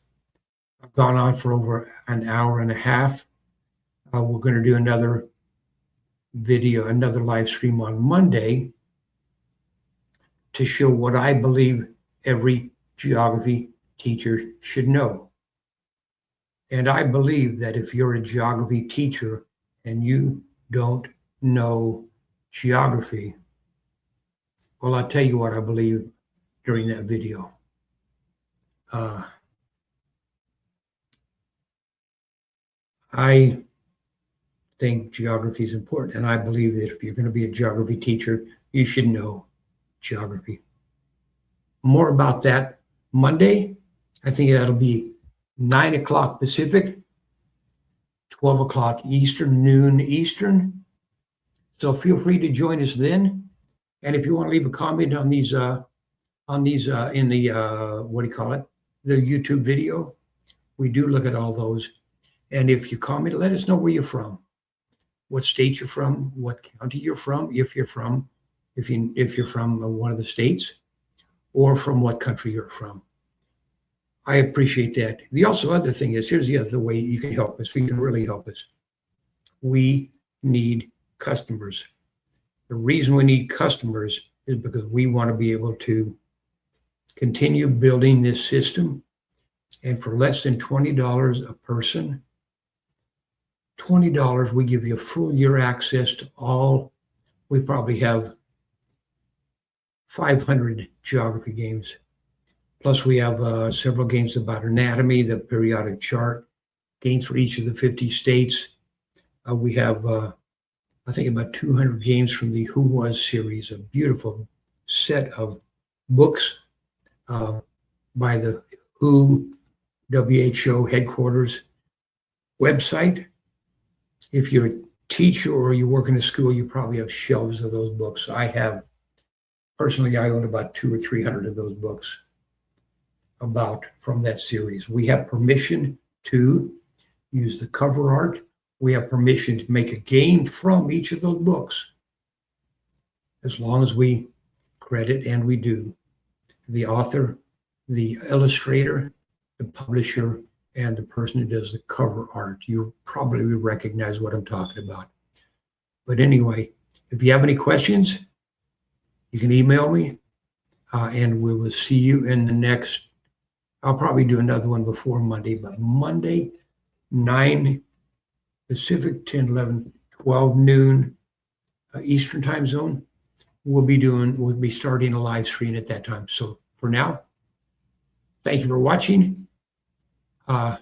I've gone on for over an hour and a half. We're going to do another video, another live stream on Monday to show what I believe every geography teacher should know. And I believe that if you're a geography teacher and you don't know geography, well, I'll tell you what I believe during that video. I think geography is important, and I believe that if you're going to be a geography teacher, you should know geography. More about that Monday. I think that'll be 9 o'clock Pacific, 12 o'clock Eastern, noon Eastern. So feel free to join us then. And if you want to leave a comment on these in the what do you call it? The YouTube video, we do look at all those. And if you comment, let us know where you're from, what state you're from, what county you're from, if you're from one of the states, or from what country you're from. I appreciate that. The other thing is, here's the other way you can help us. You can really help us. We need customers. The reason we need customers is because we want to be able to continue building this system. And for less than $20 a person, $20, we give you a full year access to all. We probably have 500 geography games. Plus, we have several games about anatomy, the periodic chart, games for each of the 50 states. We have, I think, about 200 games from the Who Was series, a beautiful set of books by the WHO headquarters website. If you're a teacher or you work in a school, you probably have shelves of those books. Personally, I own about 200 or 300 of those books from that series. We have permission to use the cover art. We have permission to make a game from each of those books, as long as we credit, and we do, the author, the illustrator, the publisher, and the person who does the cover art. You probably recognize what I'm talking about. But anyway, if you have any questions, you can email me, and we will see you in the next. I'll probably do another one before Monday, but Monday, 9 Pacific, 10, 11, 12 noon Eastern time zone. we'll be starting a live stream at that time. So for now, thank you for watching. I